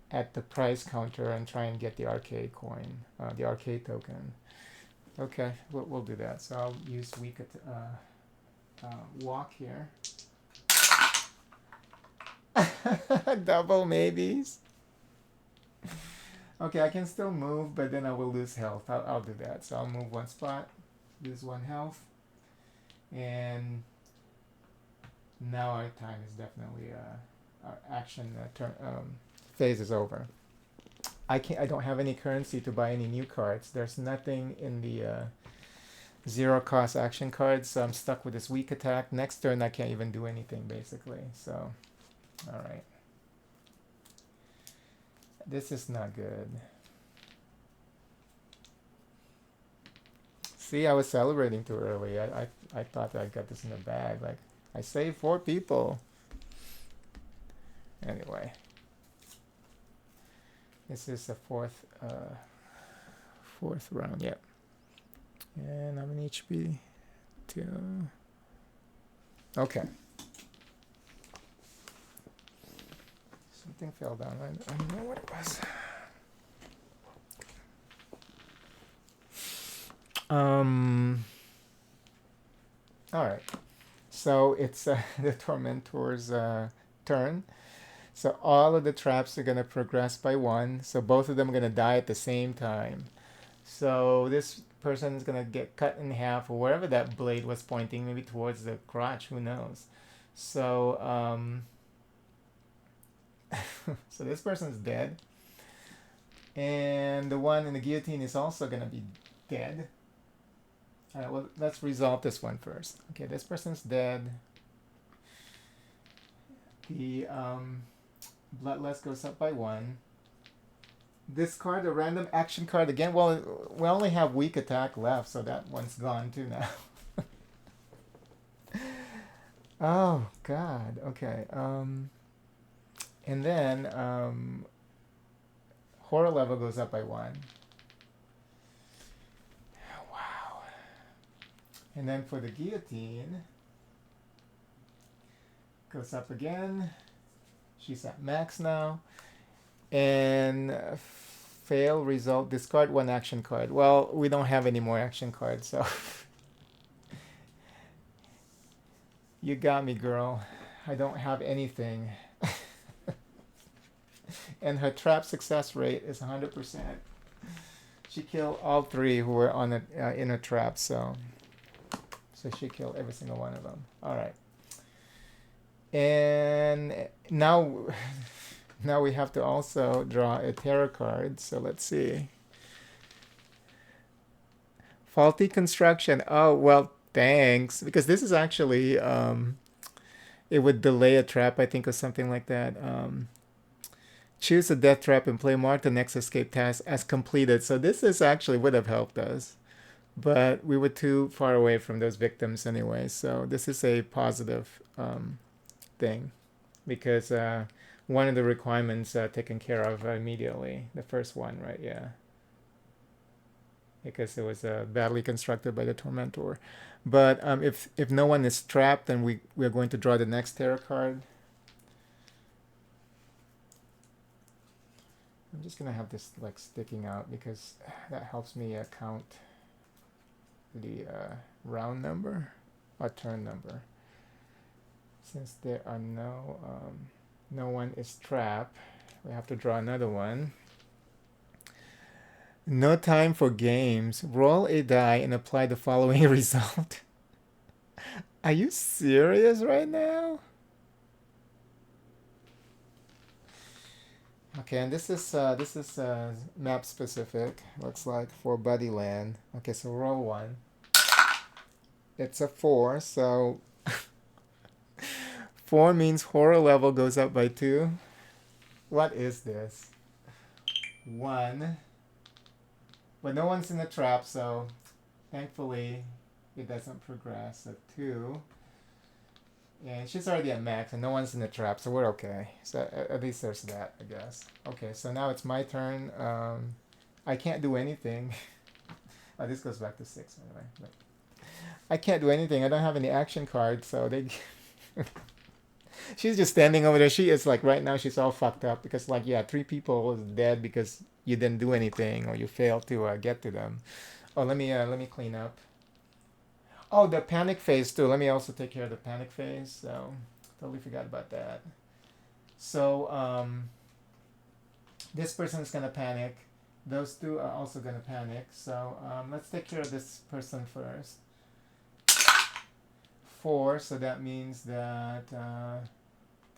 at the price counter and try and get the arcade coin, the arcade token. Okay, we'll do that. So I'll use walk here. Double maybes. Okay, I can still move, but then I will lose health. I'll do that. So I'll move one spot, lose one health, and now our time is definitely our action phase is over. I can't. I don't have any currency to buy any new cards. There's nothing in the zero cost action cards, so I'm stuck with this weak attack. Next turn, I can't even do anything basically. So, all right. This is not good. See, I was celebrating too early. I thought I got this in the bag. Like, I saved 4 people. Anyway, this is the fourth round. Yep. And I'm an HP. 2. Okay. Something fell down. I don't know what it was. All right. So it's the Tormentor's turn. So all of the traps are gonna progress by 1. So both of them are gonna die at the same time. So this person is gonna get cut in half, or wherever that blade was pointing, maybe towards the crotch. Who knows? So so this person's dead, and the one in the guillotine is also gonna be dead. All right. Well, let's resolve this one first. Okay, this person's dead. The bloodlust goes up by 1. Discard a random action card again. Well, we only have weak attack left, so that one's gone too now. Oh God. Okay. And then horror level goes up by 1. Wow. And then for the guillotine, goes up again. She's at max now. And fail result, discard 1 action card. Well, we don't have any more action cards, so you got me, girl. I don't have anything. And her trap success rate is 100%. She killed all 3 who were on a in a trap, so she killed every single one of them. All right. And now now we have to also draw a tarot card. So let's see. Faulty construction. Oh, well, thanks. Because this is actually, it would delay a trap, I think, or something like that. Choose a death trap and play mark the next escape task as completed. So this is actually would have helped us. But we were too far away from those victims anyway. So this is a positive thing. Because one of the requirements taken care of immediately. The first one, right? Yeah. Because it was badly constructed by the Tormentor. But if no one is trapped, then we are going to draw the next tarot card. I'm just gonna have this like sticking out because that helps me count the round number or turn number. Since there are no one is trapped, we have to draw another one. No time for games. Roll a die and apply the following result. Are you serious right now? Okay, and this is map specific. Looks like for Buddyland. Okay, so roll 1. It's a 4, so 4 means horror level goes up by 2. What is this? 1. But no one's in the trap, so thankfully it doesn't progress. So 2. And she's already at max and no one's in the trap, so we're okay. So at least there's that, I guess. Okay, so now it's my turn. I can't do anything. Oh, this goes back to 6 anyway. But I can't do anything. I don't have any action cards, so they... She's just standing over there. She is like, right now she's all fucked up because like, yeah, 3 people is dead because you didn't do anything or you failed to get to them. Oh, let me clean up. Oh, the panic phase too. Let me also take care of the panic phase. So totally forgot about that. So this person is gonna panic. Those 2 are also gonna panic. So let's take care of this person first. 4. So that means that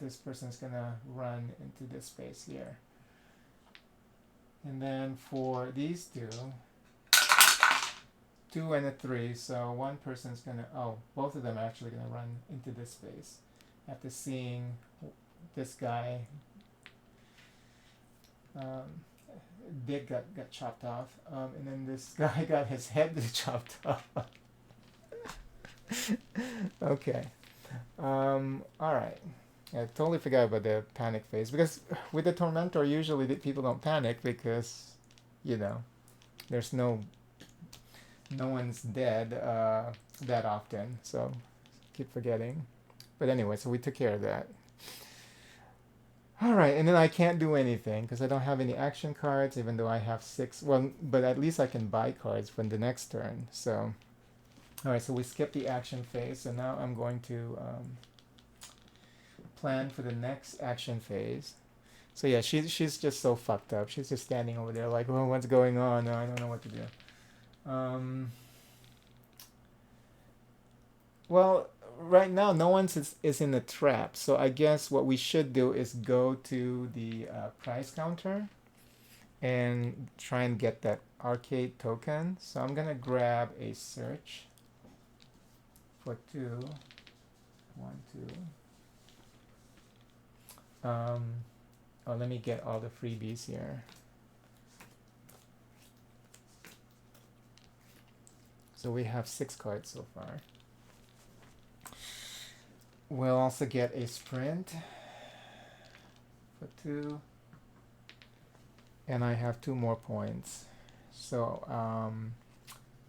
this person is gonna run into this space here. And then for these 2. 2 and a 3, so one person's gonna, both of them are actually gonna run into this space after seeing this guy, Dick got chopped off, and then this guy got his head chopped off. Okay, alright. I totally forgot about the panic phase, because with the Tormentor, usually people don't panic because, you know, there's no one's dead that often, so keep forgetting. But anyway, so we took care of that. All right, and then I can't do anything because I don't have any action cards, even though I have 6. Well, but at least I can buy cards for the next turn. So, all right, so we skipped the action phase. So now I'm going to plan for the next action phase. So yeah, she's just so fucked up. She's just standing over there like, well, what's going on? I don't know what to do. Well, right now no one is in the trap, so I guess what we should do is go to the price counter and try and get that arcade token. So I'm gonna grab a search for 2. 1, 2. Let me get all the freebies here. So we have 6 cards so far. We'll also get a sprint for 2. And I have 2 more points. So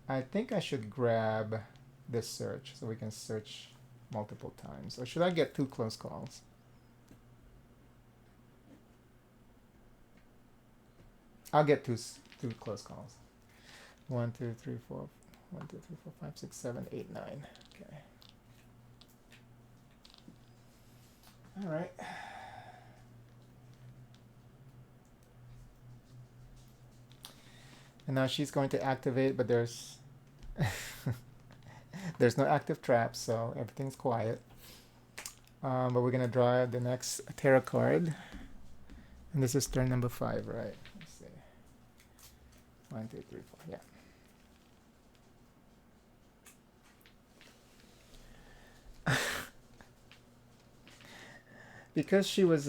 I think I should grab this search so we can search multiple times. Or should I get 2 close calls? I'll get two close calls. 1, 2, 3, 4. 1, 2, 3, 4, 5, 6, 7, 8, 9. Okay. All right. And now she's going to activate, but there's there's no active traps, so everything's quiet. But we're gonna draw the next tarot card, and this is turn number 5, right? Let's see. 1, 2, 3, 4. Yeah. Because she was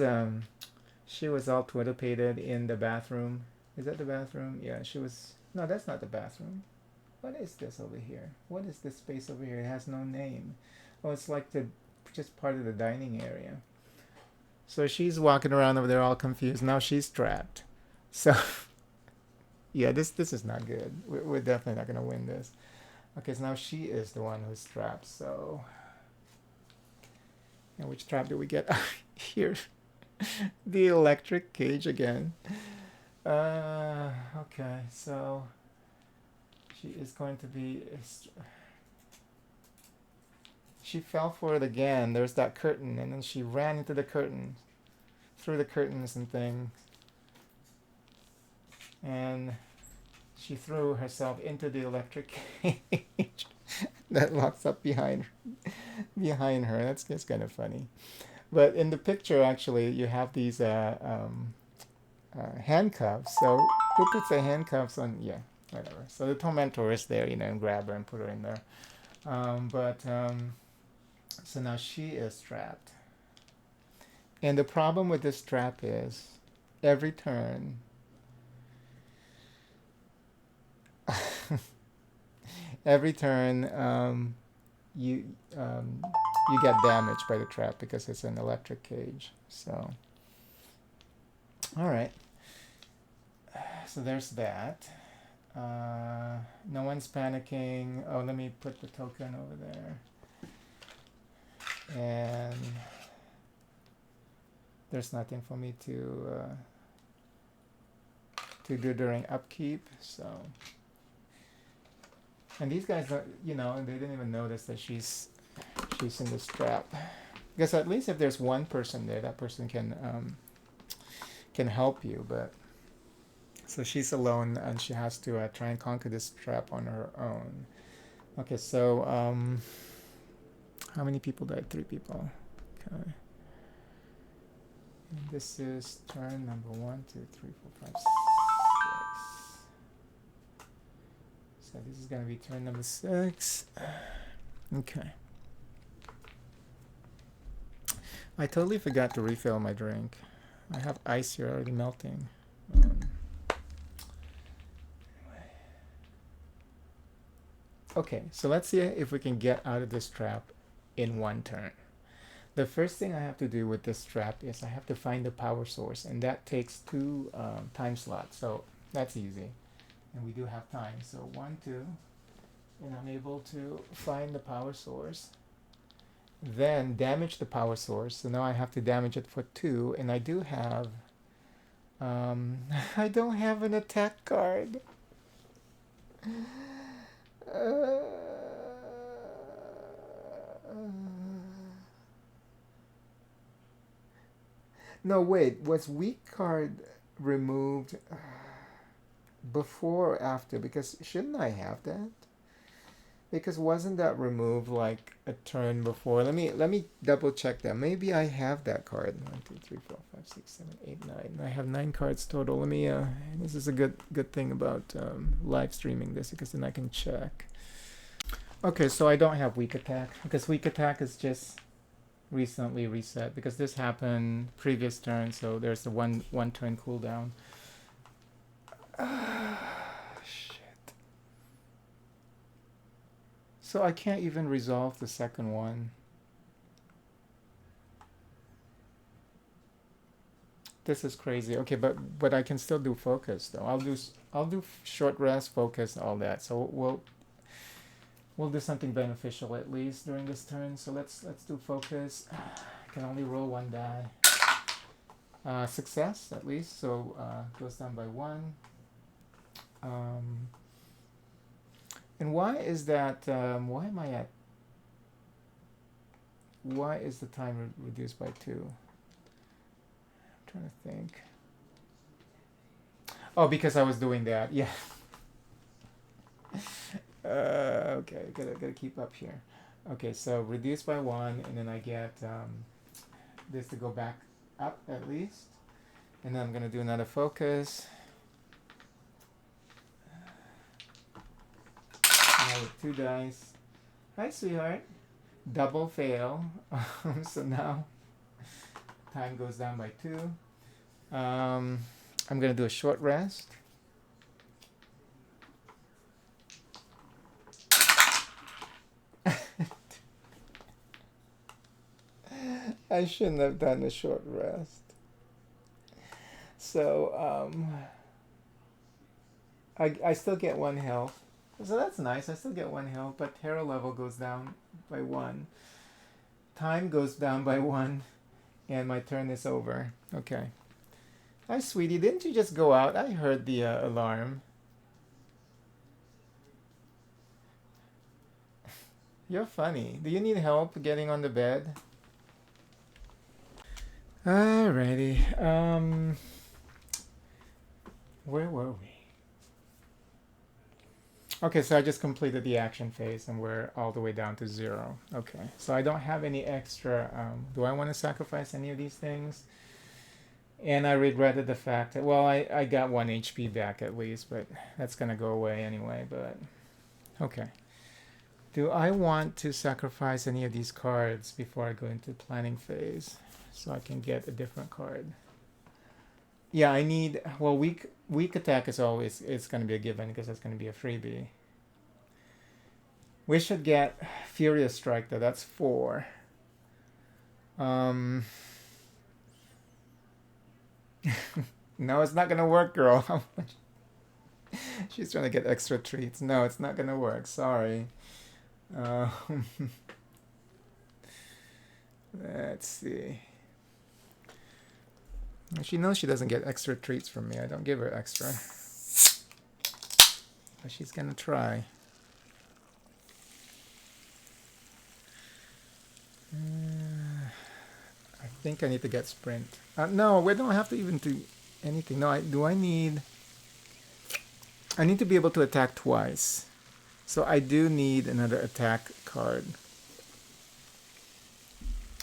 all Twitter-pated in the bathroom. Is that the bathroom? Yeah, she was. No, that's not the bathroom. What is this over here? What is this space over here? It has no name. Oh, it's like just part of the dining area. So she's walking around over there all confused. Now she's trapped. So yeah, this is not good. We're definitely not gonna win this. Okay, so now she is the one who's trapped. So, and which trap do we get? Here, the electric cage again. Okay, so she is going to be. She fell for it again. There's that curtain, and then she ran into the curtain, through the curtains and things, and she threw herself into the electric cage that locks up behind her. That's just kind of funny. But in the picture, actually, you have these handcuffs. So who puts the handcuffs on? Yeah, whatever. So the Tormentor is there, and grab her and put her in there. So now she is trapped. And the problem with this trap is every turn, every turn, you um, you get damaged by the trap because it's an electric cage. So, all right. So there's that. No one's panicking. Oh, let me put the token over there. And there's nothing for me to do during upkeep. So, and these guys, you know, they didn't even notice that she's in this trap. Because at least if there's one person there, that person can help you. But so she's alone, and she has to try and conquer this trap on her own. Okay, so how many people died? 3 people. Okay. And this is turn number 1, 2, 3, 4, 5, 6. So this is gonna be turn number 6. Okay. I totally forgot to refill my drink. I have ice here already melting. Okay, so let's see if we can get out of this trap in 1 turn. The first thing I have to do with this trap is I have to find the power source, and that takes 2 time slots, so that's easy. And we do have time, so 1, 2, and I'm able to find the power source. Then damage the power source, so now I have to damage it for 2, and I do have... I don't have an attack card. No, wait. Was weak card removed before or after? Because shouldn't I have that? Because wasn't that removed like a turn before? Let me double check that. Maybe I have that card. 1, 2, 3, 4, 5, 6, 7, 8, 9. I have 9 cards total. Let me. This is a good thing about live streaming this, because then I can check. Okay, so I don't have weak attack, because weak attack is just recently reset, because this happened previous turn, so there's the one turn cooldown. Shit. So I can't even resolve the second one. This is crazy. Okay, but I can still do focus though. I'll do short rest, focus, all that. So we'll do something beneficial at least during this turn. So let's do focus. I can only roll 1 die. Success at least. So goes down by 1. And why is that? Why am I at? Why is the time reduced by 2? I'm trying to think. Oh, because I was doing that. Yeah. Okay, gotta keep up here. Okay, so reduce by 1, and then I get this to go back up at least, and then I'm gonna do another focus. Now with 2 dice. Hi, sweetheart. Double fail. So now time goes down by 2. I'm gonna do a short rest. I shouldn't have done a short rest. So I still get 1 health. So that's nice. I still get 1 health, but hero level goes down by 1. Time goes down by 1, and my turn is over. Okay. Hi, sweetie. Didn't you just go out? I heard the alarm. You're funny. Do you need help getting on the bed? Alrighty. Where were we? Okay, so I just completed the action phase, and we're all the way down to 0. Okay, so I don't have any extra. Do I want to sacrifice any of these things? And I regretted the fact that, well, I got 1 HP back at least, but that's gonna go away anyway. But okay, Do I want to sacrifice any of these cards before I go into planning phase so I can get a different card? Yeah, I need, well, weak attack is always, it's going to be a given because it's going to be a freebie. We should get Furious Strike though, that's 4. No, it's not going to work, girl. She's trying to get extra treats. No, it's not going to work, sorry. Let's see. She knows she doesn't get extra treats from me. I don't give her extra. But she's gonna try. I think I need to get sprint. No, we don't have to even do anything. No, I need to be able to attack twice. So I do need another attack card.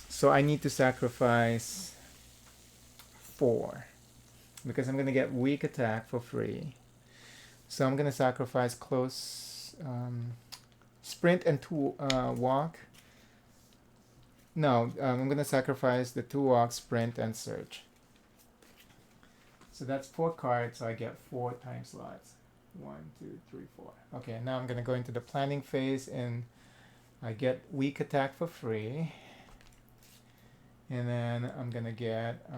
So I need to sacrifice 4 because I'm going to get weak attack for free. So I'm going to sacrifice close, sprint and 2 walk. No, I'm going to sacrifice the 2 walk, sprint, and search. So that's 4 cards, so I get 4 time slots. 1, 2, 3, 4. Okay, now I'm going to go into the planning phase and I get weak attack for free. And then I'm going to get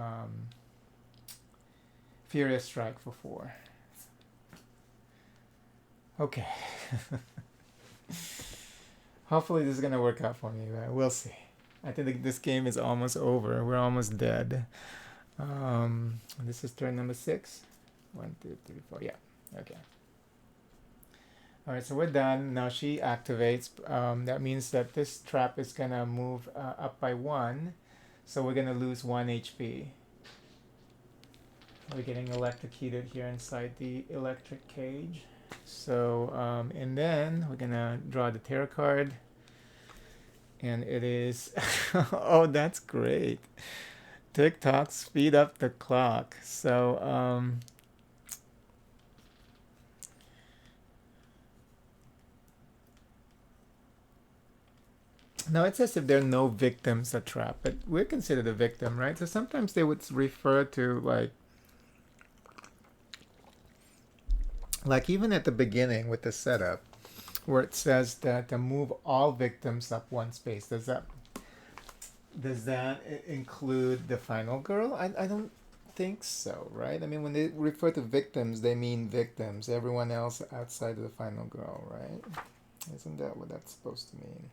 Furious Strike for 4. Okay. Hopefully this is going to work out for me, but we'll see. I think this game is almost over. We're almost dead. This is turn number 6. 1, 2, 3, 4. Yeah. Okay. Alright, so we're done. Now she activates. That means that this trap is going to move up by 1. So we're going to lose 1 HP. We're getting electrocuted here inside the electric cage. So, and then we're going to draw the tarot card. And it is... oh, that's great. TikTok, speed up the clock. So, now it says if there are no victims at trap, but we're considered a victim, right? So sometimes they would refer to like even at the beginning with the setup, where it says that to move all victims up 1 space. Does that include the final girl? I don't think so, right? I mean, when they refer to victims, they mean victims. Everyone else outside of the final girl, right? Isn't that what that's supposed to mean?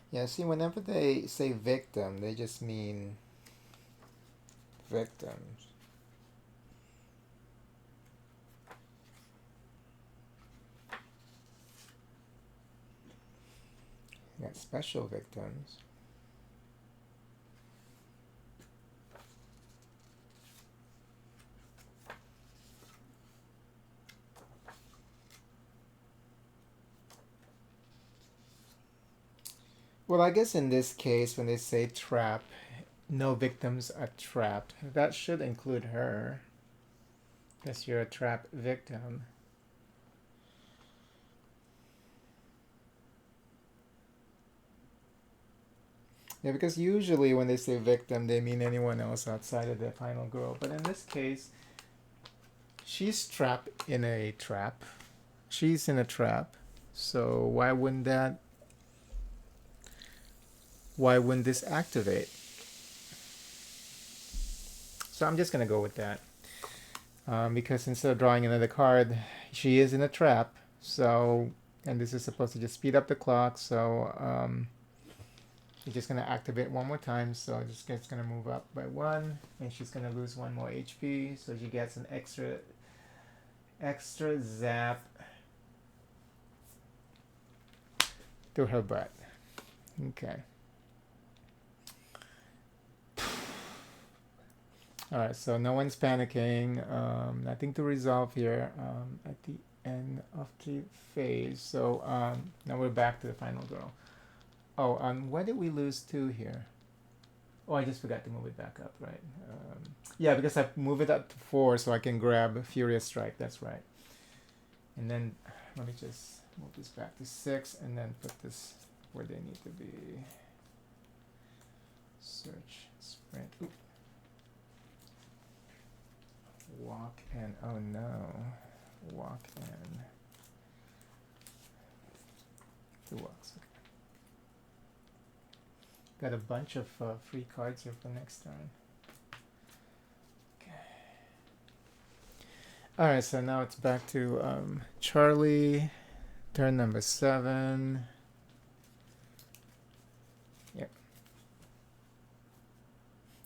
Yeah, see, whenever they say victim, they just mean victims. You got special victims. Well, I guess in this case, when they say trap, no victims are trapped. That should include her. Because you're a trap victim. Yeah, because usually when they say victim, they mean anyone else outside of the final girl. But in this case, she's trapped in a trap. She's in a trap. So why wouldn't this activate? So I'm just going to go with that. Because instead of drawing another card, she is in a trap. So, and this is supposed to just speed up the clock. So she's just going to activate 1 more time. So it's going to move up by 1. And she's going to lose 1 more HP. So she gets an extra zap to her butt. Okay. Alright, so no one's panicking. Nothing to resolve here at the end of the phase. So now we're back to the final girl. Oh, why did we lose 2 here? Oh, I just forgot to move it back up, right? Yeah, because I move it up to 4 so I can grab Furious Strike. That's right. And then let me just move this back to 6 and then put this where they need to be. Search, sprint, oop. Walk and, oh no, walk and, who walks? Okay. Got a bunch of free cards here for next turn. Okay. Alright, so now it's back to Charlie, turn number 7. Yep.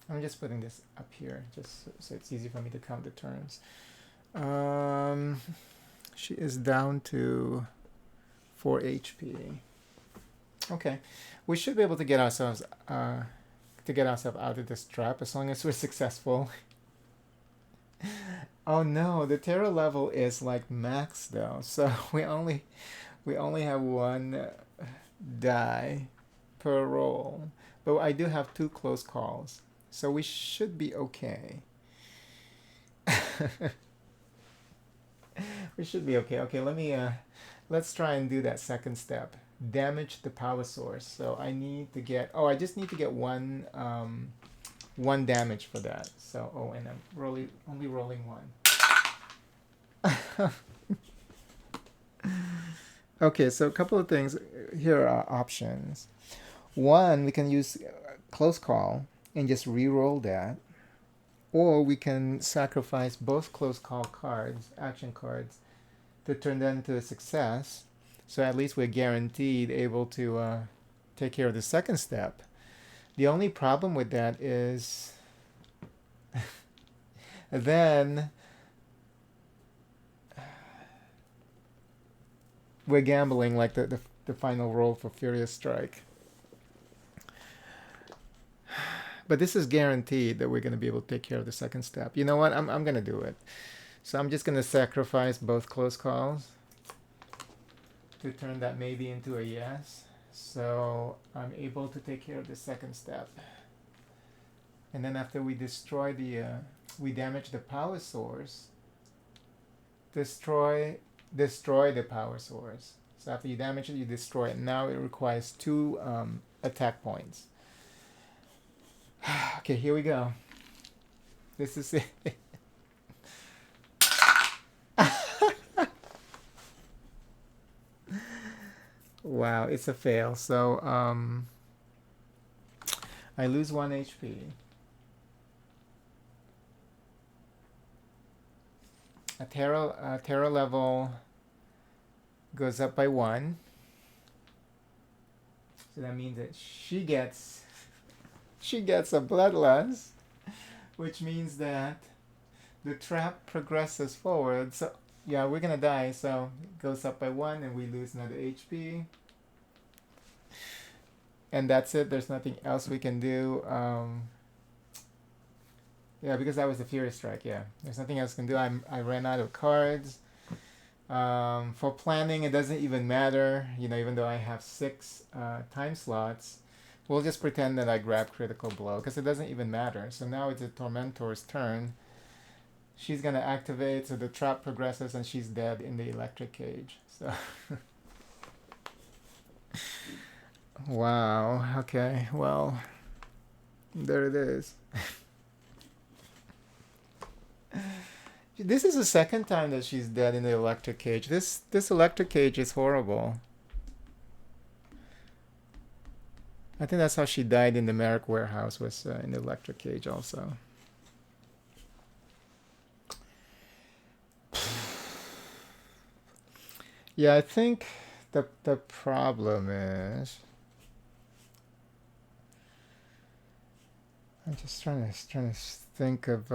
I'm just putting this up here, just so it's easy for me to count the turns. She is down to 4 HP. Okay, we should be able to get ourselves out of this trap as long as we're successful. Oh no, the terror level is like max though, so we only have 1 die per roll, but I do have 2 close calls, so we should be okay. We should be okay. Okay, let's try and do that second step. Damage the power source. So I need to get, I just need to get 1 damage for that. So, and I'm only rolling 1. Okay, so a couple of things. Here are options. 1, we can use close call and just re-roll that. Or we can sacrifice both close call cards, action cards, to turn that into a success. So at least we're guaranteed able to take care of the second step. The only problem with that is then we're gambling like the final roll for Furious Strike. But this is guaranteed that we're going to be able to take care of the second step. You know what? I'm going to do it. So I'm just going to sacrifice both close calls to turn that maybe into a yes. So I'm able to take care of the second step. And then after we destroy we damage the power source, destroy the power source. So after you damage it, you destroy it. Now it requires 2 attack points. Okay, here we go. This is it. Wow, it's a fail. So I lose 1 HP. A terror level goes up by 1. So that means that she gets a bloodlust, which means that the trap progresses forward. So yeah, we're gonna die. So it goes up by 1 and we lose another HP. And that's it. There's nothing else we can do. Yeah, because that was the Furious Strike. Yeah, there's nothing else I can do. I ran out of cards. For planning, it doesn't even matter. You know, even though I have 6 time slots, we'll just pretend that I grab Critical Blow because it doesn't even matter. So now it's the Tormentor's turn. She's gonna activate, so the trap progresses and she's dead in the electric cage. So wow. Okay. Well, there it is. This is the second time that she's dead in the electric cage. This electric cage is horrible. I think that's how she died in the Merrick warehouse, was in the electric cage also. Yeah, I think the problem is, I'm just trying to think of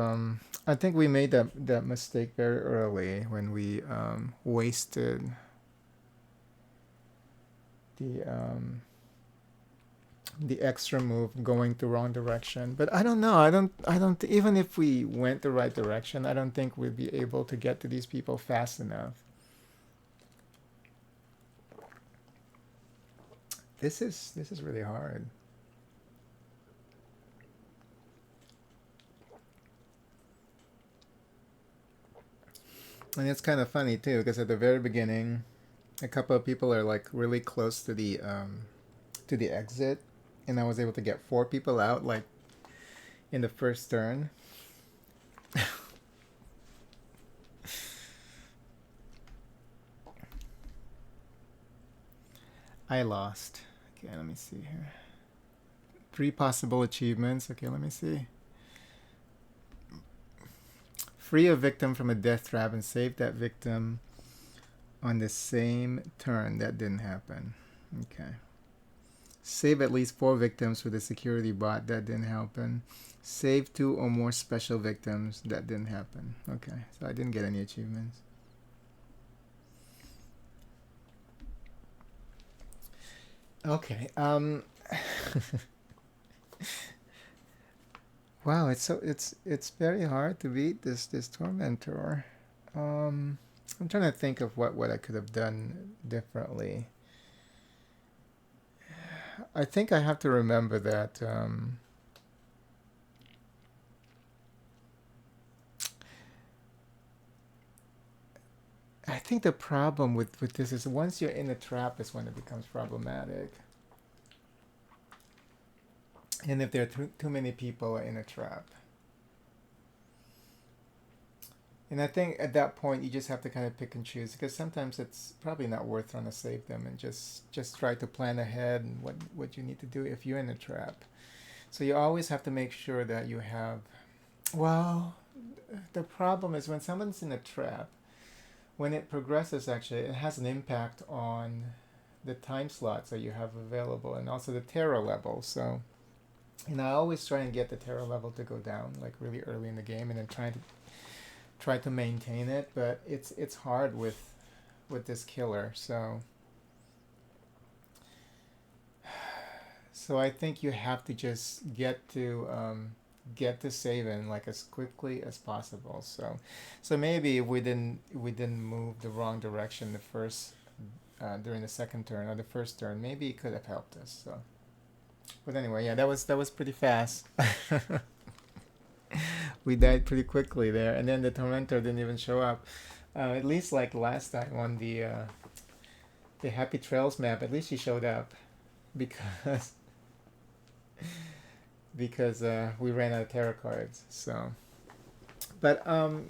I think we made that mistake very early when we wasted the extra move going the wrong direction. But I don't know. I don't even if we went the right direction, I don't think we'd be able to get to these people fast enough. This is really hard. And it's kind of funny too, because at the very beginning, a couple of people are like really close to the exit, and I was able to get 4 people out like in the first turn. I lost. Okay, let me see here. 3 possible achievements. Okay, let me see. Free a victim from a death trap and save that victim on the same turn. That didn't happen. Okay. Save at least 4 victims with a security bot. That didn't happen. Save 2 or more special victims. That didn't happen. Okay, so I didn't get any achievements. Okay. Wow, it's very hard to beat this Tormentor. I'm trying to think of what I could have done differently. I think I have to remember that I think the problem with this is once you're in a trap is when it becomes problematic. And if there are too many people in a trap. And I think at that point you just have to kind of pick and choose, because sometimes it's probably not worth trying to save them, and just try to plan ahead and what you need to do if you're in a trap. So you always have to make sure that you have, well, the problem is when someone's in a trap, when it progresses, actually it has an impact on the time slots that you have available and also the terror level. So, and I always try and get the terror level to go down like really early in the game, and then try to maintain it, but it's hard with this killer. So I think you have to just get to saving like as quickly as possible. So maybe if we didn't move the wrong direction the first during the second turn or the first turn, maybe it could have helped us. So, but anyway, yeah, that was pretty fast. We died pretty quickly there, and then the Tormentor didn't even show up. At least like last time on the Happy Trails map, at least he showed up, because we ran out of tarot cards. So, but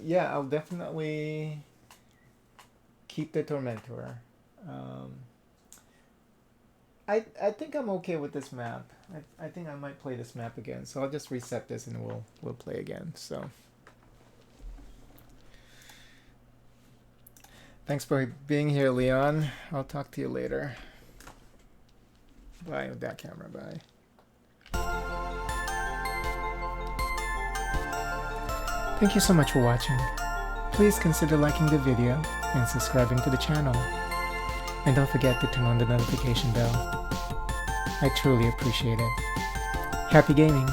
yeah, I'll definitely keep the Tormentor. I think I'm okay with this map. I think I might play this map again. So I'll just reset this and we'll play again. So thanks for being here, Leon. I'll talk to you later. Bye with that camera. Bye. Thank you so much for watching. Please consider liking the video and subscribing to the channel. And don't forget to turn on the notification bell. I truly appreciate it. Happy gaming!